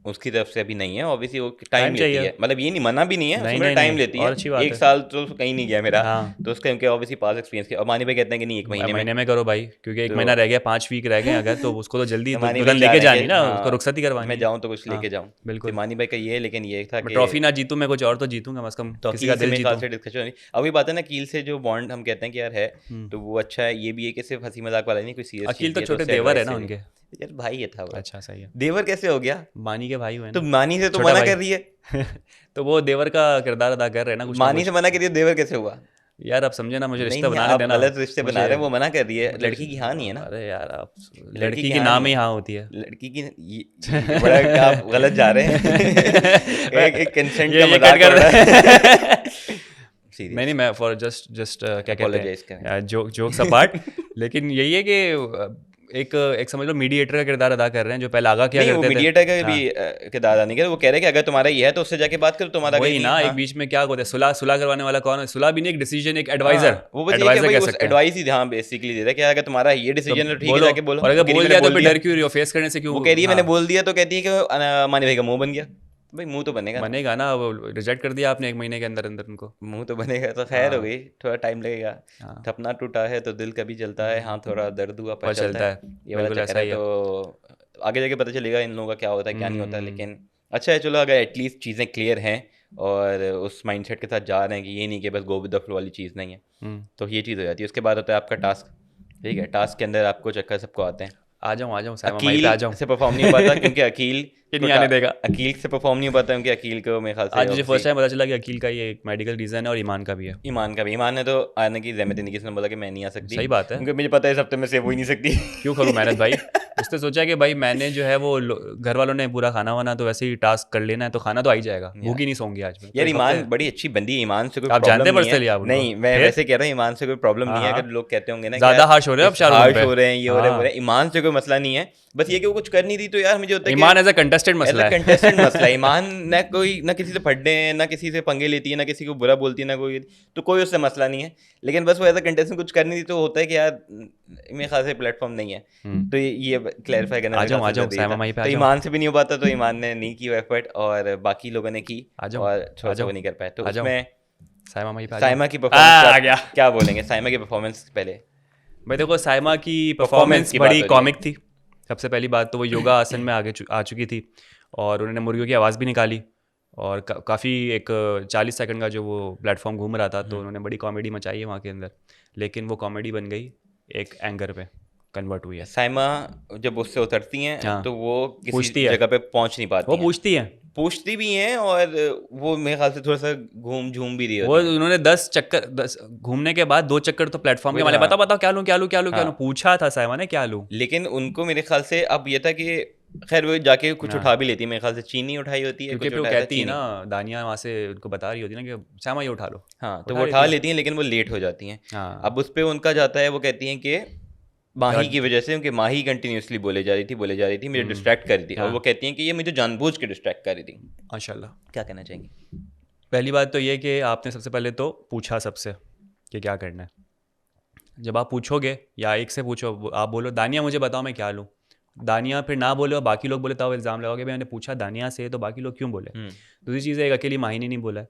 उसकी तरफ से अभी नहीं है, ऑब्वियसली वो टाइम लेती चाहिए। है, मतलब ये नहीं मना भी नहीं है, नहीं, उसमें नहीं, टाइम नहीं, लेती और है। अच्छी बात 1 है। साल तो कहीं नहीं गया मेरा, हाँ। तो उसका उनके ऑब्वियसली पास एक्सपीरियंस किया। और मानी भाई कहते हैं कि नहीं 1 महीने में महीने में करो भाई, क्योंकि 1 तो- महीना रह गया, 5 वीक रह गए अगर, तो उसको तो जल्दी तो मानी दुल्हन भाई चाह लेके रहे हैं जानी कि ना, हाँ, उसको रुखसत ही करवानी मैं है। जाऊँ तो कुछ हाँ, लेके जाऊँ। बिल्कुल। तो मानी भाई का ये है, लेकिन ये था मैं कि ट्रॉफी ना जीतूं, मैं कुछ और तो जीतूंगा, कम से कम तो किसी का कील से दिल मेरे ख्याल जीतूं। से डिस्कशन नहीं। अभी बात है ना कील से जो बॉन्ड हम कहते हैं कि यार है, तो वो अच्छा है। ये भी है कि सिर्फ हंसी मजाक वाला नहीं, कोई सीरियस अकील चीज़ तो भी है, छोटे उससे देवर है advice ना से भी। उनके। यार भाई ये था वो। अच्छा, सही है। देवर कैसे हो गया? मानी के भाई हुए तो ना, मानी से तो छोटा मना भाई। कर रही है। तो वो देवर का किरदार अदा कर रहे हैं ना कुछ ना मानी से कुछ। मना करिए, देवर कैसे हुआ? यार आप समझे ना, मुझे नहीं रिश्ता नहीं, बनाने आप देना। गलत रिश्ते बना मुझे रहे हैं, वो मना कर रही है, मुझे लड़की की हाँ नहीं है ना। अरे यार, आप लड़की लड़की की के हाँ नाम नहीं ही है। हाँ होती है। लड़की की ये बड़ा आप गलत जा रहे हैं। एक कंसेंट का ये मजाक कट हो कर रहा है। नहीं नहीं, मैं फॉर जस्ट क्या कहते Apologize करें। हैं, जोक्स अपार्ट। लेकिन यही है कि एक समझ लो मीडिएटर का किरदार अदा कर रहे हैं, जो पहले आगा किया नहीं, वो करते थे। मीडिएटर का भी हाँ, के दादा नहीं कह रहे, वो कह रहे कि अगर तुम्हारा ये है तो उससे जाके बात करो, तुम्हारा अगर वही नहीं ना, हाँ, एक बीच में क्या होता है, सुलह सुलह करवाने वाला कौन है? सुलह भी नहीं, एक डिसीजन, एक हाँ, एडवाइजर, वो बस ये कि एडवाइजर भाई कह उस सकते हैं। एडवाइस ही हाँ बेसिकली दे रहा है कि अगर तुम्हारा ये तो डिसीजन है ठीक है बोलो, जाके बोलो। और अगर तो कह रही बोल मैंने दिया तो बोल फिर दिया, डर क्यों रही हो, फेस करने से क्यों? वो कह रही है मैंने हाँ, बोल दिया, तो कहती है कि मानी भाई का मुंह बन गया। भाई मुंह तो बनेगा ना, बनेगा ना, वो रिजेक्ट कर दिया आपने 1 महीने के अंदर अंदर उनको। मुंह तो बनेगा। तो खैर हो हाँ। गई, थोड़ा टाइम लगेगा। हाँ। सपना टूटा है तो दिल कभी जलता है, हाँ थोड़ा दर्द हुआ पर पर चलता चलता है, है, ये वाला बिल्कुल चक्कर ऐसा है। ही है। तो आगे जाके पता चलेगा इन लोगों का क्या होता है क्या नहीं होता है। लेकिन अच्छा है, चलो अगर एटलीस्ट चीज़ें क्लियर हैं और उस माइंडसेट के साथ जा रहे हैं कि ये नहीं कि बस गो विद द फ्लो वाली चीज़ नहीं है, तो ये चीज़ हो जाती है। उसके बाद होता है आपका टास्क, ठीक है। टास्क के अंदर आपको चक्कर सबको आते हैं। आ जाऊँ साइमा माई पे आ अकील जाऊँ। से परफॉर्म नहीं हो पाता क्योंकि अकील ये नहीं आने देगा। अकील से परफॉर्म नहीं हो पाता क्योंकि अकील को मेरे ख्याल से आज मुझे फर्स्ट obviously टाइम पता चला कि अकील का ये एक मेडिकल रीज़न है और ईमान का भी है। ईमान का भी, ईमान ने तो आने की जहमत नहीं की, इसने बोला कि मैं नहीं आ सकती, सही बात है। क्योंकि मुझे पता है इस हफ्ते में सेव हो ही नहीं सकती। क्यों करूँ मेहनत भाई? उसने सोचा कि भाई मैंने जो है वो घर वालों ने पूरा खाना वाना तो वैसे ही टास्क कर लेना है तो खाना तो आ ही जाएगा, भूख ही नहीं सोऊंगी आज मैं। तो यार एक ईमान हफ्ते बड़ी अच्छी बंदी है, ईमान से कोई आप जानते प्रॉब्लम हैं नहीं पर्सनली है। आप उनको? नहीं मैं फिर वैसे कह रहा हूँ ईमान से कोई प्रॉब्लम हाँ नहीं है। हाँ, अगर लोग कहते होंगे ना ज्यादा हार्श हो रहे हो अब शाहरुख हार्श पे। हो रहे हैं, ये हो रहे हैं, वो हाँ, रहे हैं, ईमान से कोई मसला नहीं है। बस ये कि वो कुछ कर नहीं रही तो यार मुझे होता है ईमान एज अ कंटेस्टेंट एज मसला अ है। कंटेस्टेंट मसला है। ईमान ना किसी से फटने हैं, ना किसी से पंगे लेती है, ना किसी को बुरा बोलती है, ना कोई, तो कोई उससे मसला नहीं है। लेकिन बस वो एज अ कंटेस्टेंट कुछ कर नहीं रही तो होता है कि यार मेरे ख्याल से प्लेटफॉर्म नहीं है। तो ये क्लैरिफाई करना आ मेरे जाओ ख्याल आ से जाओ जरूरी साइमा था। माही पे आ तो जाओ, ईमान से भी नहीं हो पाता, तो ईमान ने नहीं की एफर्ट और बाकी लोगों ने की आ जाओ और थोड़ा आ सा जाओ वो नहीं कर पाए। तो आ जाओ उसमें साइमा माही पे आ साइमा जाओ। की आ परफॉर्मेंस गया क्या बोलेंगे? साइमा की परफॉर्मेंस पहले भाई। देखो साइमा की परफॉर्मेंस परफॉर्मेंस की बात बड़ी हो रही है। कॉमिक थी। सबसे पहली बात तो वो योगा आसन में आ चुकी थी और उन्होंने मुर्गियों की आवाज़ भी निकाली और काफ़ी एक 40 सेकंड का जो वो प्लेटफॉर्म घूम रहा था तो उन्होंने बड़ी कॉमेडी मचाई है वहाँ के अंदर, लेकिन वो कॉमेडी बन गई एक एंगर पे कन्वर्ट हुई है। साइमा जब उससे उतरती हैं हाँ, तो वो किसी पूछती है, जगह पे पहुंच नहीं वो पाती हैं। पूछती है, पूछती भी हैं और वो मेरे ख्याल से थोड़ा सा घूम झूम भी रही वो होती हैं। उन्होंने 10 चक्कर 10 घूमने के बाद 2 चक्कर तो प्लेटफॉर्म के वही मारे हाँ बताओ बताओ क्या लूँ क्या लूँ क्या लूँ क्या लूँ, हाँ। पूछा था साइमा ने क्या लूँ। लेकिन उनको मेरे ख्याल से अब ये था कि खैर वो जाके कुछ हाँ, उठा भी लेती है। मेरे ख्याल से चीनी उठाई होती है, क्योंकि कुछ फिर वो उठाया था कहती है चीनी। ना, दानिया वहाँ से उनको बता रही होती है ना कि साइमा ये उठा लो, हाँ तो वो उठा उठा लेती है। लेती हैं लेकिन वो लेट हो जाती हैं। हाँ, अब उस पे उनका जाता है, वो कहती हैं कि माही की और- वजह से, क्योंकि माही कंटिन्यूसली बोले जा रही थी, मुझे डिस्ट्रैक्ट कर रही थी। और हाँ, वो कहती हैं कि ये मुझे जानबूझ के डिस्ट्रैक्ट कर रही थी। माशाल्लाह। क्या कहना चाहेंगे? पहली बात तो ये कि आपने सबसे पहले तो पूछा सबसे कि क्या करना है। जब आप पूछोगे या एक से पूछो, आप बोलो दानिया मुझे बताओ मैं क्या लूँ, दानिया फिर ना बोले और बाकी लोग बोले तो आप इल्ज़ाम लगाओगे मैंने पूछा दानिया से तो बाकी लोग क्यों बोले। दूसरी चीज़ है, एक अकेली माही ने नहीं बोला है,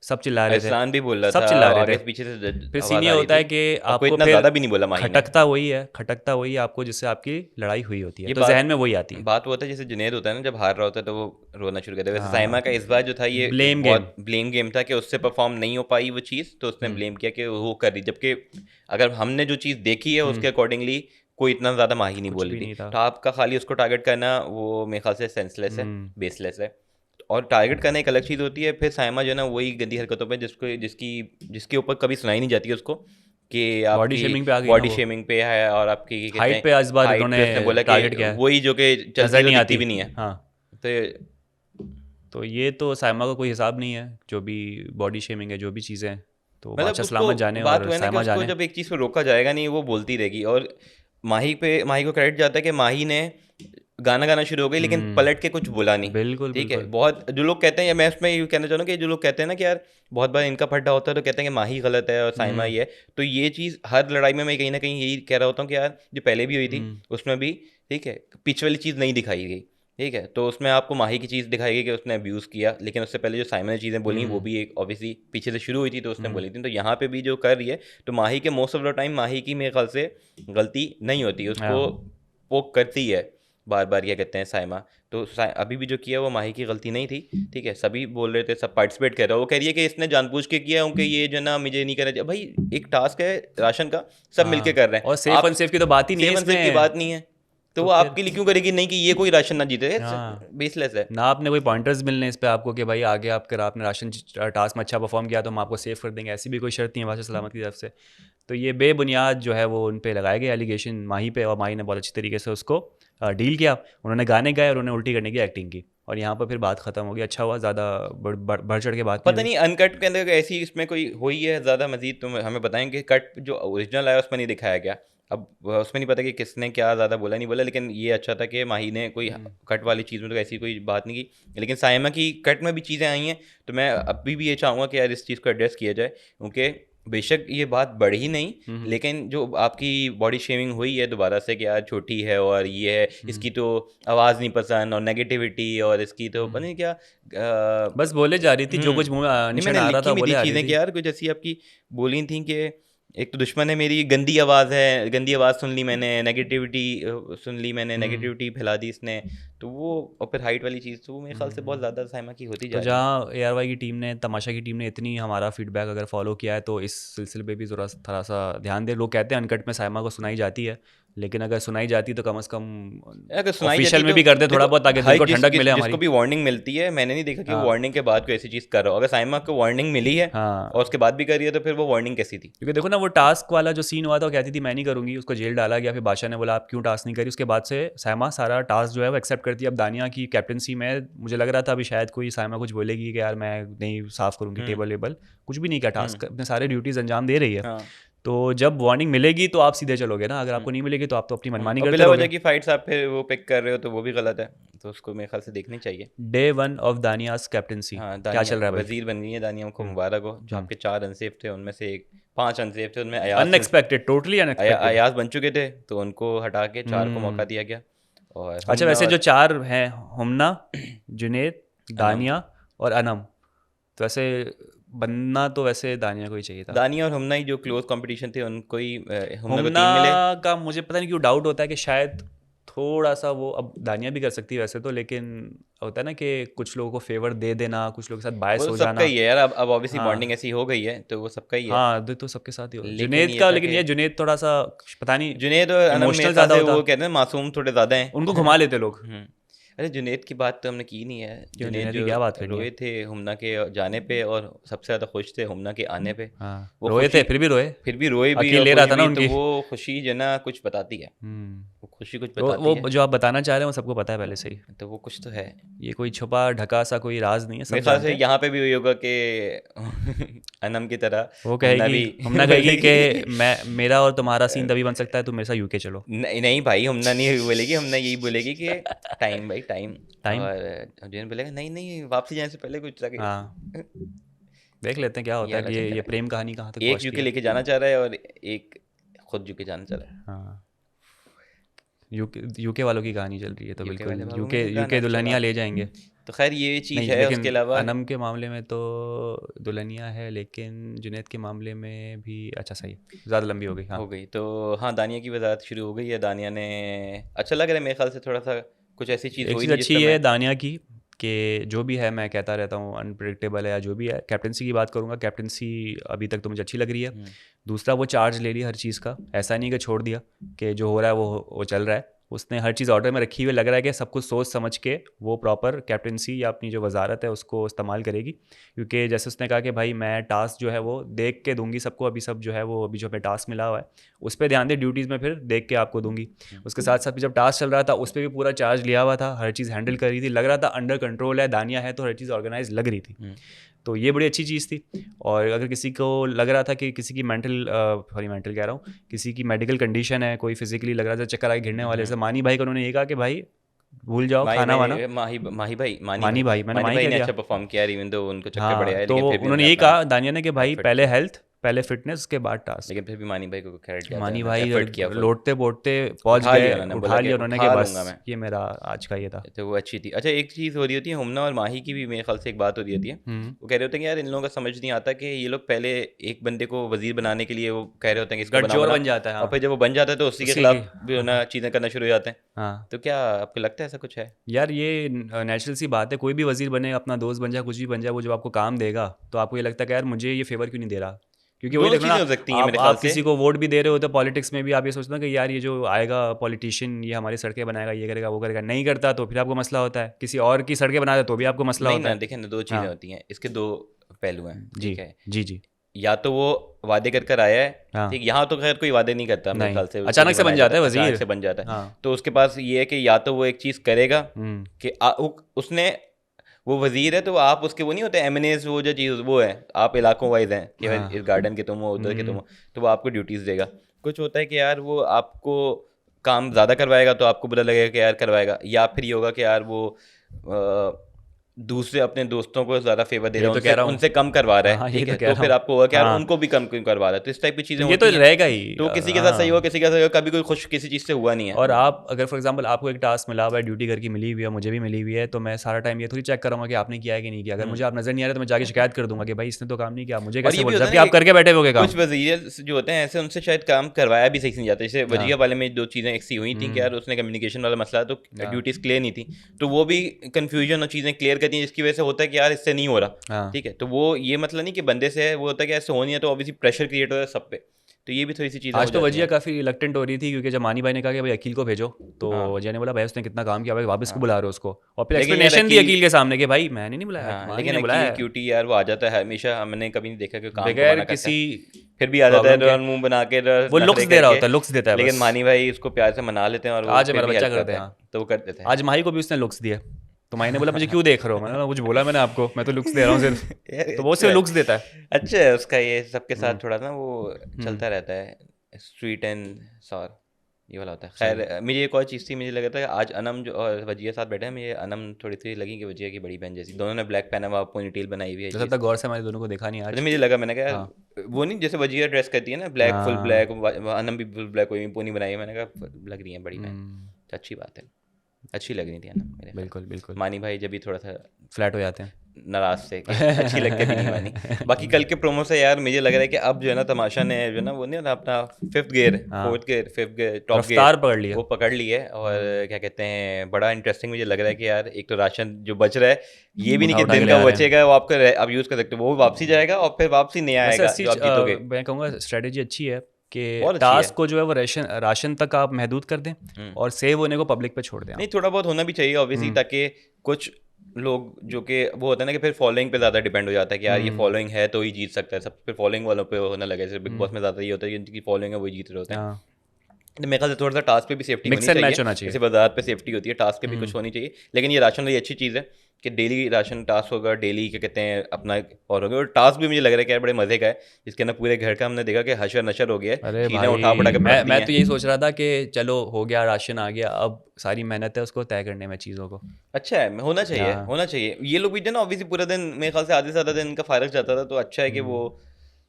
सब चिल्ला रहे थे, अरसलान भी बोल रहा सब था, चिल्ला रहे आगे थे। से पीछे से फिर सीन आवाज़ ये आ रही होता है थी। कि और कोई आपको इतना फिर ज़्यादा भी नहीं बोला माही ने। खटकता वही है आपको जिससे आपकी लड़ाई हुई होती है, ये तो जहन में वही आती है। बात वो होता है जैसे जुनैद होता है ना, जब हार रहा होता है तो वो रोना शुरू कर देता है। वैसे हाँ, साइमा का इस बार जो था ये ब्लेम गेम। बहुत ब्लेम गेम था कि उससे परफॉर्म नहीं हो पाई वो चीज़, तो उसने ब्लेम किया कि वो कर रही। जबकि अगर हमने जो चीज़ देखी है उसके अकॉर्डिंगली कोई इतना ज़्यादा माही नहीं कुछ बोली भी थी। नहीं था। तो आपका खाली उसको टारगेट करना वो मेरे ख्याल से सेंसलेस है, बेसलेस है। और टारगेट करना एक अलग चीज़ होती है। फिर साइमा जो है ना वही गंदी हरकतों पे जिसके ऊपर कभी सुनाई नहीं जाती है उसको, कि बॉडी आपकी शेमिंग पे आ गई ना बॉडी वो, शेमिंग पे है और आपकी क्या कहते हाइट पे इस हैं बार हाइट उन्होंने पे उसने बोला कि टारगेट किया है, वही जो कि नजर चलती तो नहीं दिखती आती। भी नहीं है। हाँ, तो ये तो साइमा का कोई हिसाब नहीं है, जो भी बॉडी शेमिंग है जो भी चीज़ें हैं तो मतलब बादशाह उसको सलामत जाने बात और वो है ना कि साइमा उसको जाने। जब एक चीज़ को रोका जाएगा नहीं, वो बोलती रहेगी। और माही को क्रेडिट जाता है कि माही ने गाना गाना शुरू हो गई लेकिन पलट के कुछ बोला नहीं। बिल्कुल ठीक है, बिल्कुल। बहुत जो लोग कहते हैं, या मैं उसमें ये कहना चाह रहा हूँ कि जो लोग कहते हैं ना कि यार बहुत बार इनका फड्डा होता है तो कहते हैं कि माही गलत है और साइमा ही है। तो ये चीज़ हर लड़ाई में मैं कहीं ना कहीं यही कह रहा होता हूँ कि यार जो पहले भी हुई थी उसमें भी, ठीक है, पिच वाली चीज़ नहीं दिखाई गई। ठीक है, तो उसमें आपको माही की चीज़ दिखाई गई कि उसने अब्यूज़ किया, लेकिन उससे पहले जो साइमा ने चीज़ें बोली वो भी एक ऑब्वियसली पीछे से शुरू हुई थी तो उसने बोली थी। तो यहाँ पे भी जो कर रही है तो माही के मोस्ट ऑफ द टाइम माही की मेरे ख्याल से गलती नहीं होती, उसको पोक करती है बार बार, क्या कहते हैं साइमा। तो अभी भी जो किया वो माही की गलती नहीं थी। ठीक है, सभी बोल रहे थे, सब पार्टिसिपेट कर रहे हो। वो कह रही है कि इसने जानबूझ के किया, उनके ये जो ना मुझे नहीं करना चाहिए। भाई एक टास्क है राशन का, सब मिलके कर रहे हैं। और सेफ अनसेफ की तो बात ही नहीं है सेफ अनसेफ की इसमें, बात नहीं है, तो वो फिर आपके लिए क्यों करेगी नहीं कि ये कोई राशन ना जीते? बेसलेस है ना। आपने कोई पॉइंटर्स मिलने इस पे आपको कि भाई आगे आपने राशन टास्क में अच्छा परफॉर्म किया तो हम आपको सेव कर देंगे, ऐसी भी कोई शर्त नहीं है बादशाह सलामत की तरफ से। तो ये बेबुनियाद जो है वो उन पे लगाए गए एलिगेशन माही पे, और माही ने बहुत अच्छी तरीके से उसको डील किया। उन्होंने गाने गाए और उन्होंने उल्टी करने की एक्टिंग की और यहाँ पर फिर बात खत्म हो गई। अच्छा हुआ, ज़्यादा बढ़ चढ़ के बात पता नहीं अनकट के अंदर ऐसी इसमें कोई हुई है ज़्यादा मजीद, तुम हमें बताएंगे। कट जो ओरिजिनल आया उसमें नहीं दिखाया गया। अब उसमें नहीं पता कि किसने क्या ज़्यादा बोला नहीं बोला, लेकिन ये अच्छा था कि माही ने कोई कट वाली चीज़ में तो ऐसी कोई बात नहीं की। लेकिन साइमा की कट में भी चीज़ें आई हैं, तो मैं अभी भी ये चाहूँगा कि यार इस चीज़ को एड्रेस किया जाए, क्योंकि बेशक ये बात बढ़ी नहीं, लेकिन जो आपकी बॉडी शेमिंग हुई है दोबारा से कि यार छोटी है और ये है, इसकी तो आवाज़ नहीं पसंद और नेगेटिविटी और इसकी तो पता नहीं क्या बस बोले जा रही थी, जो कुछ मुंह में निशान आ रहा था बोले आ रही चीज़ें थी। कि यार कुछ ऐसी आपकी बोली थी कि एक तो दुश्मन है मेरी, गंदी आवाज़ है, गंदी आवाज़ सुन ली मैंने, नेगेटिविटी सुन ली मैंने, नेगेटिविटी फैला दी इसने, तो वो और फिर हाइट वाली चीज़ तो वो मेरे ख्याल से बहुत ज़्यादा साइमा की होती जा तो रही है। जहाँ ARY की टीम ने, तमाशा की टीम ने इतनी हमारा फीडबैक अगर फॉलो किया है तो इस सिलसिले पे भी ज़रा थोड़ा सा ध्यान दे। लोग कहते हैं अनकट में साइमा को सुनाई जाती है, लेकिन अगर सुनाई जाती तो कम से कम अगर सुनाई ऑफिशियल जाती में तो भी करते थोड़ा देखो, बहुत ताकि हर दिल को ठंडक मिले जिसको हमारी। भी वार्निंग मिलती है, मैंने नहीं देखा कि वो हाँ। वार्निंग के बाद कोई ऐसी चीज़ कर रहा हो। अगर साइमा को वार्निंग मिली है हाँ, और उसके बाद भी कर रही है तो फिर वो वार्निंग कैसी थी? क्योंकि देखो ना वो टास्क वाला जो सीन हुआ था, वो कहती थी मैं नहीं करूंगी, उसको जेल डाला गया, फिर बादशाह ने बोला आप क्यों टास्क नहीं करी, उसके बाद से साइमा सारा टास्क जो है वो एक्सेप्ट करती है। अब दानिया की कैप्टनसी में मुझे लग रहा था अभी शायद कोई साइमा कुछ बोलेगी कि यार मैं नहीं साफ करूंगी टेबल वेबल, कुछ भी नहीं किया, टास्क अपने सारे ड्यूटीज अंजाम दे रही है। हाँ। तो जब वार्निंग मिलेगी तो आप सीधे चलोगे ना, अगर आपको नहीं मिलेगी तो आप तो अपनी मनमानी और करते बिला वजह रहोगे। की फाइट्स आप फिर वो पिक कर रहे हो तो वो भी गलत है, तो उसको मेरे ख्याल से देखनी चाहिए। डे 1 ऑफ दानियास कैप्टनसी हाँ, क्या दानिया चल रहा है भाई? वजीर बन गई है, दानिया को मुबारक हो। जो आपके 4 अनसेफ थे उनमें से 5 अनसेफ थे, उनमें अनएक्सपेक्टेड, टोटली अनएक्सपेक्टेड। अयाज बन चुके थे तो उनको हटा के 4 को मौका दिया गया। और अच्छा हमना वैसे जो और 4 हैं, हुमना, जुनैद, अनम। दानिया और अनम, तो वैसे बनना तो वैसे दानिया को ही चाहिए था। दानिया और हमना ही जो क्लोज कंपटीशन थे उनको ही हमना को हुमना 3 मिले। का मुझे पता नहीं क्यों डाउट होता है कि शायद थोड़ा सा वो, अब दानिया भी कर सकती है वैसे तो, लेकिन होता है ना कि कुछ लोगों को फेवर दे देना, कुछ लोगों के साथ वो बायस तो हो सबका जाना। ही है यार, अब ऑब्वियसली हाँ बॉन्डिंग ऐसी हो गई है तो वो सबका ही है। हाँ, तो सबके साथ ही हो लेकिन जुनैद ये का, था लेकिन कि ये जुनैद थोड़ा सा पता नहीं जुनैद और अनम मेरे इमोशनल ख्याल ज़्यादा से होता, वो कहते हैं मासूम थोड़े ज़्यादा हैं। उनको घुमा लेते लोग। अरे जुनैद की बात तो हमने की नहीं है। क्यों, जुनैद जुनैद की जो क्या बात करनी रोए है? थे हुमना के जाने पे और सबसे ज़्यादा खुश थे हुमना के आने पे। हाँ वो रोए थे, खुशी फिर भी रोए, फिर भी रोए भी अकील और ले रहा खुश था ना भी, तो उनकी। वो खुशी जो ना कुछ बताती है, वो खुशी कुछ तो बताती वो है। जो आप बताना चाह रहे हैं वो सबको पता है पहले से ही, तो वो कुछ तो है। ये कोई छुपा ढका सा कोई राज नहीं है, सब मेरे ख्याल से जानते हैं। यहाँ पे भी वही होगा कि अनम की तरह वो हुमना कहेगी, भी हमना कहेगी बोलेगी। कि मैं, मेरा और तुम्हारा सीन तभी बन सकता है तुम मेरे साथ यूके चलो। नहीं नहीं भाई, हुमना नहीं बोलेगी, हुमना यही बोलेगी कि टाइम भाई टाइम। टाइम। और जुनैद बोलेगा नहीं नहीं, वापसी जाने से पहले कुछ जाके हाँ देख लेते हैं क्या ये होता है वाला कि ये चक्कर है। प्रेम कहानी कहाँ तक एक पहुँचती यूके है। लेके जाना चाह रहा है और एक खुद यूके जाना चाह रहा है। हाँ यूके वालों की कहानी चल रही है तो यूके वाले बिल्कुल बाबू यूके मेरे गाना यूके दुल्हनिया चला। ले जाएंगे। तो खैर ये चीज़ नहीं है, उसके लेकिन अलावा अनम के मामले में तो दुल्हनिया है, लेकिन जुनैद के मामले में भी अच्छा सही, ज़्यादा लंबी हो गई। हाँ हो गई। तो हाँ, दानिया की वजाहत शुरू हो गई है। दानिया ने अच्छा लग रहा है मेरे ख्याल से, थोड़ा सा कुछ ऐसी चीज़ एक हुई चीज़ नहीं जिस अच्छी पर है मैं दानिया की कि जो भी है, मैं कहता रहता हूँ अनप्रिडिक्टेबल है या जो भी है, कैप्टनसी की बात करूँगा, कैप्टनसी अभी तक तो मुझे अच्छी लग रही है। दूसरा वो चार्ज ले लिया हर चीज़ का, ऐसा नहीं कि छोड़ दिया कि जो हो रहा है वो चल रहा है, उसने हर चीज़ ऑर्डर में रखी हुई, लग रहा है कि सब कुछ सोच समझ के वो प्रॉपर कैप्टनसी या अपनी जो वजारत है उसको इस्तेमाल करेगी। क्योंकि जैसे उसने कहा कि भाई मैं टास्क जो है वो देख के दूंगी सबको, अभी सब जो है वो अभी जो हमें टास्क मिला हुआ है उस पर ध्यान दे, ड्यूटीज़ में फिर देख के आपको दूंगी। उसके साथ साथ जब टास्क चल रहा था उस पर भी पूरा चार्ज लिया हुआ था, हर चीज़ हैंडल कर रही थी, लग रहा था अंडर कंट्रोल है, दानिया है तो हर चीज़ ऑर्गेनाइज लग रही थी। तो ये बड़ी अच्छी चीज़ थी। और अगर किसी को लग रहा था कि किसी की मेंटल कह रहा हूँ, किसी की मेडिकल कंडीशन है, कोई फिजिकली लग रहा था चक्कर आए घिरने वाले से, मानी भाई को उन्होंने ये कहा कि भाई भूल जाओ खाना वाना। मानी भाई, मैंने माही भाई कह ने दिया। अच्छा परफॉर्म किया, इवन दो उनको चक्कर बड़े हाँ आए, तो लेकिन फिर भी उन्होंने उन्होंने ये अपना कहा दानिया ने कि भाई एफर्ट पहले किया। हेल्थ, पहले फिटनेस, उसके बाद टास्क। लेकिन फिर भी मानी भाई को क्रेडिट जाता है, मानी उन्होंने भाई एफर्ट किया फुल। लौटते बोटते पहुंच उठा लिया गए, उन्होंने, उठा बोला लिया कि उन्होंने उठा कि बस लूंगा मैं। ये मेरा आज का ये था। तो वो अच्छी थी। अच्छा एक चीज़ हो रही होती है, हुमना और माही की भी मेरे ख्याल से एक बात हो रही होती है। वो कह रहे होते हैं कि यार इन लोगों का समझ नहीं आता कि ये लोग पहले एक बंदे को वजीर बनाने के लिए वो कह रहे होते हैं कि इसको गठजोड़ बना, बन जाता है। और हाँ फिर जब वो बन जाता है तो उसी के उसी खिलाफ की- भी ना चीज़ें करना शुरू हो जाते हैं। हाँ तो क्या आपको लगता है ऐसा कुछ है? यार ये नेचुरल सी बात है, कोई भी वजीर बने, अपना दोस्त बन जाए, कुछ भी बन जाए, वो जब आपको काम देगा तो आपको ये लगता है कि यार मुझे ये फेवर क्यों नहीं दे रहा। क्योंकि वही दोनों देखो ना, चीज़ें हो सकती हैं मेरे ख्याल आप से। किसी को वोट भी दे रहे होते पॉलिटिक्स में भी, आप ये सोचते हो कि यार ये जो आएगा पॉलिटिशियन ये हमारी सड़कें बनाएगा, ये करेगा वो करेगा, नहीं करता तो फिर आपको मसला होता है, किसी और की सड़कें बना दे तो भी आपको मसला नहीं होता ना, है। देखें ना, दो चीज़ें हाँ होती हैं, इसके दो पहलू हैं। जी ठीक है, जी जी। या तो वो वादे कर आया है, हाँ ठीक, यहाँ तो खैर कोई वादे नहीं करता मेरे नहीं, ख्याल से, उसको अचानक नहीं से बन बनाया जाता है जाता, अचानक वजीर। से बन जाता है। हाँ तो उसके पास ये है कि या तो वो एक चीज़ करेगा कि उसने, वो वजीर है तो आप उसके वो नहीं होते एमएनएस, वो जो चीज़ वो है, आप इलाकों वाइज हैं कि हाँ। भाई इस गार्डन के तुम हो, उधर के तुम हो, तो वो आपको ड्यूटीज़ देगा। कुछ होता है कि यार वो आपको काम ज़्यादा करवाएगा तो आपको बुरा लगेगा कि यार करवाएगा, या फिर ये होगा कि यार वो दूसरे अपने दोस्तों को ज़्यादा फेवर दे ये रहा तो है, कह रहा हूँ। उनसे कम करवा रहा हाँ है, ये ठीक तो है, कह तो रहा फिर हूँ। आपको होगा कि यार हाँ उनको भी कम क्यों करवा रहा है। तो इस टाइप की चीज़ें ये तो होती हैं। रहेगा ही। तो किसी के साथ सही हाँ। हुआ, किसी के साथ सही हुआ, कभी कोई खुश किसी चीज़ से हुआ नहीं है। और आप अगर फॉर एग्जांपल आपको एक टास्क मिला हुआ है, ड्यूटी घर की मिली हुई है, मुझे भी मिली हुई है, तो मैं सारा टाइम ये थोड़ी चेक करूँगा कि आपने किया है कि नहीं किया। अगर मुझे आप नजर नहीं आ रहे तो मैं जाके शिकायत कर दूंगा कि भाई इसने तो काम नहीं किया, मुझे और ये कैसे भी बोल, होता है जबकि ना आप करके बैठे होगे काम। कुछ वजीर जो होते हैं ऐसे, उनसे शायद काम करवाया भी सही से नहीं जाता। जैसे वजीर वाले में दो चीज़ें एक सी हुई थी कि यार उसने कम्युनिकेशन वाला मसला, तो ड्यूटीज़ क्लियर नहीं थी, तो वो भी कन्फ्यूजन और चीज़ें क्लियर करती हैं, जिसकी वजह से होता है कि यार इससे नहीं हो रहा। हाँ ठीक है, तो वो ये मतलब नहीं कि बंदे से है, वो होता है कि ऐसे हो नहीं है, तो ऑब्वियसली प्रेशर क्रिएट हो रहा है सब पे। तो ये भी थोड़ी सी चीज़ें आज तो वजिया काफ़ी रिलक्टेंट हो रही थी क्योंकि जब मानी भाई ने कहा कि भाई अकील को भेजो तो वजिया ने बोला भाई उसने कितना काम किया भाई वापस को बुला रहे हो उसको, और फिर लेकिन यार एक्सप्लेनेशन दी अकील- अकील के सामने कि भाई मैंने नहीं बुलाया, हाँ, मानी लेकिन ने अकील बुलाया, क्यूटी यार वो आ जाता है हमेशा, हमने कभी नहीं देखा कि काम को बगैर मना करता किसी है, फिर भी आ जाता है प्रॉब्लम के मुंह बना के वो नखरे लुक्स दे रहा करके, होता है, लुक्स देता है लेकिन बस। मानी भाई उसको प्यार से मना लेते हैं और वो आज फिर मेरा भी बच्चा हेल्प कर दे, करता है, हाँ तो वो कर देता है। आज माही को भी उसने लुक्स दिए, तो माही ने बोला मुझे क्यों देख रहे हो, मैंने बोला कुछ बोला मैंने आपको, मैं तो लुक्स दे रहा हूँ सिर्फ, यार तो वो अच्छा सिर्फ लुक्स देता है। अच्छा है उसका ये सबके साथ थोड़ा ना वो चलता रहता है, स्वीट एंड सॉर ये वाला होता है। खैर मुझे एक और चीज़ थी, मुझे लगा था अनम जो और वजिया साथ बैठे हैं, मुझे अनम थोड़ी सी लगी कि वजिया की बड़ी बहन जैसी, दोनों ने ब्लैक पहना हुआ पोनीटेल बनाई हुई है, जैसे तक गौर से हमारे दोनों को देखा नहीं आज। तो मुझे लगा, मैंने कहा हाँ। यार वो नहीं जैसे वजिया ड्रेस करती है ना ब्लैक फुल हाँ। ब्लैक, अनम भी फुल ब्लैक कोई पोनी बनाई है, मैंने कहा लग रही है बड़ी बहन, तो अच्छी बात है, अच्छी लग रही थी अनम मेरे ख्याल। बिल्कुल बिल्कुल मानी भाई जब भी थोड़ा सा फ्लैट हो जाते हैं। नाराज से कि अच्छी लग के भी नहीं मानी। बाकी कल के प्रोमो से यार मुझे लग रहा है कि अब जो है ना तमाशा ने जो है ना वो नहीं होता अपना फिफ्थ गियर, हाँ। Fourth gear, fifth gear, top रफ्तार गियर पकड़ लिया। वो पकड़ ली है, और क्या कहते हैं बड़ा इंटरेस्टिंग मुझे लग रहा है कि यार एक तो राशन जो बच रहा है ये भी नहीं कि उठा के दिन ले का आ रहे हैं। बचेगा वो आपका आप यूज़ कर सकते हो, वो वापसी जाएगा और फिर वापसी नया वैसे आएगा जो आप जीतोगे। मैं कहूँगा स्ट्रेटेजी अच्छी है कि बहुत अच्छी टास्क है। को जो है वो राशन तक आप महदूद कर दें और सेव होने को पब्लिक पे छोड़ दें आप। नहीं थोड़ा बहुत होना भी चाहिए ऑब्वियसली, ताकि कुछ लोग जो कि वो होता है ना कि फिर फॉलोइंग पे ज़्यादा डिपेंड हो जाता है कि यार ये फॉलोइंग है तो ही जीत सकता है, सब फिर फॉलोइंग वालों पे होने लगे, जैसे बिग बॉस में ज़्यादा ये होता है कि जिनकी फॉलोइंग है वही जीत रहे होते हैं। हाँ, तो मेरे ख्याल से थोड़ा सा टास्क पे भी सेफ्टी मिक्स होनी एंड मैच चाहिए, होना चाहिए। जैसे बाजार पे सेफ्टी होती है टास्क पे भी कुछ होनी चाहिए, लेकिन ये राशन वाली अच्छी चीज़ है कि डेली राशन टास्क होगा, डेली क्या कहते हैं अपना और होगा, और टास्क भी मुझे लग रहा है कि यार बड़े मजे का है, जिसके अंदर पूरे घर का हमने देखा कि हशर नशर हो गया है, अरे चीज़ें उठा पटा भाई के मैं पटक दी मैं हैं। तो यही सोच रहा था कि चलो हो गया राशन आ गया, अब सारी मेहनत है उसको तय करने में चीज़ों को। अच्छा है, होना चाहिए, हाँ। होना चाहिए। ये लोग भी जो ना ऑब्वियसली पूरा दिन मेरे ख्याल से आधे से ज़्यादा दिन इनका फारग जाता था, तो अच्छा है कि वो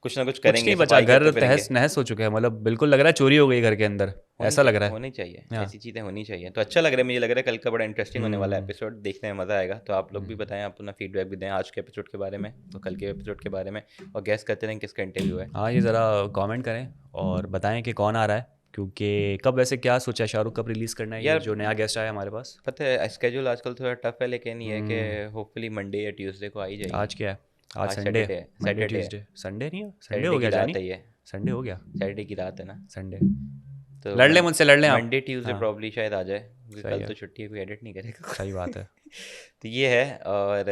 कुछ ना कुछ कुछ करेंगे, नहीं बचा, सफाई घर करते फिरेंगे। तहस नहस हो चुका है, मतलब बिल्कुल लग रहा है चोरी हो गई घर के अंदर, ऐसा लग रहा है। होनी चाहिए, हाँ। ऐसी चीज़ें होनी चाहिए, तो अच्छा लग रहा है, मुझे लग रहा है कल का बड़ा इंटरेस्टिंग होने वाला है एपिसोड, देखने में मज़ा आएगा। तो आप लोग भी बताएं, आप अपना फीडबैक भी दें आज के एपिसोड के बारे में, तो कल के एपिसोड के बारे में, और गैस करते रहें किसका इंटरव्यू है। हाँ, ये ज़रा कमेंट करें और बताएं कि कौन आ रहा है, क्योंकि कब वैसे क्या सोचा है शाहरुख कब रिलीज़ करना है ये यार जो नया गेस्ट आया हमारे पास। पता है स्केड्यूल आजकल थोड़ा टफ है, लेकिन ये है कि होपफुली मंडे या ट्यूसडे को आ ही जाएगी। आज क्या है? आज आज संडे, सैटरडे है, मंडे सैटरडे है, ट्यूसडे, संडे नहीं है, संडे सैटरडे हो की गया रात जानी, है ये, संडे हो गया, सैटरडे की रात है ना, संडे। तो लड़ ले मुझसे, लड़ ले आप। मंडे ट्यूसडे हाँ, प्रॉब्ली शायद आ जाए, क्योंकि सही कल है। तो छुट्टी है, कोई एडिट नहीं करेगा। सही बात है। तो ये है, और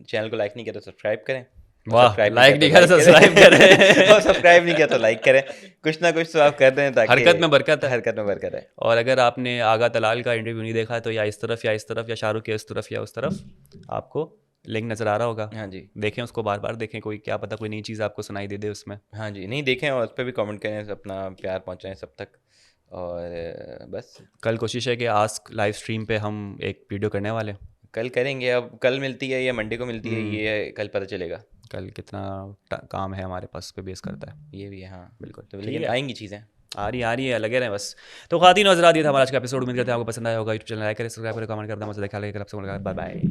चैनल को लाइक नहीं किया तो सब्सक्राइब करें, वाह, लाइक नहीं किया तो सब्सक्राइब करें। और सब्सक्राइब नहीं किया तो लाइक करें, कुछ ना कुछ तो आप कर दें ताकि हरकत में बरकत है। हरकत में बरकत है। और अगर आपने आगा तलाल का इंटरव्यू नहीं देखा तो या इस तरफ या इस तरफ या शाहरुख के इस तरफ या उस तरफ आपको लिंक नज़र आ रहा होगा, हाँ जी, देखें उसको, बार बार देखें, कोई क्या पता कोई नई चीज़ आपको सुनाई दे दे उसमें। हाँ जी, नहीं देखें और उस पर भी कमेंट करें, अपना प्यार पहुँचाएं सब तक, और बस कल कोशिश है कि आस्क लाइव स्ट्रीम पे हम एक वीडियो करने वाले हैं। कल करेंगे। अब कल मिलती है या मंडे को मिलती है ये कल पता चलेगा, कल कितना काम है हमारे पास, उस पे बेस करता है। ये भी है, हाँ बिल्कुल, तो ठीक लेकिन है। आएंगी चीज़ें। आ रही है, लगे रहे बस। तो खातिन हज़रात, ये था हमारा आज का एपिसोड, उम्मीद करते हैं आपको पसंद आया होगा। यूट्यूब चैनल लाइक करें, सब्सक्राइब करें, कमेंट करना, मुझे ख्याल है कि आपसे मुलाकात, बाय बाय।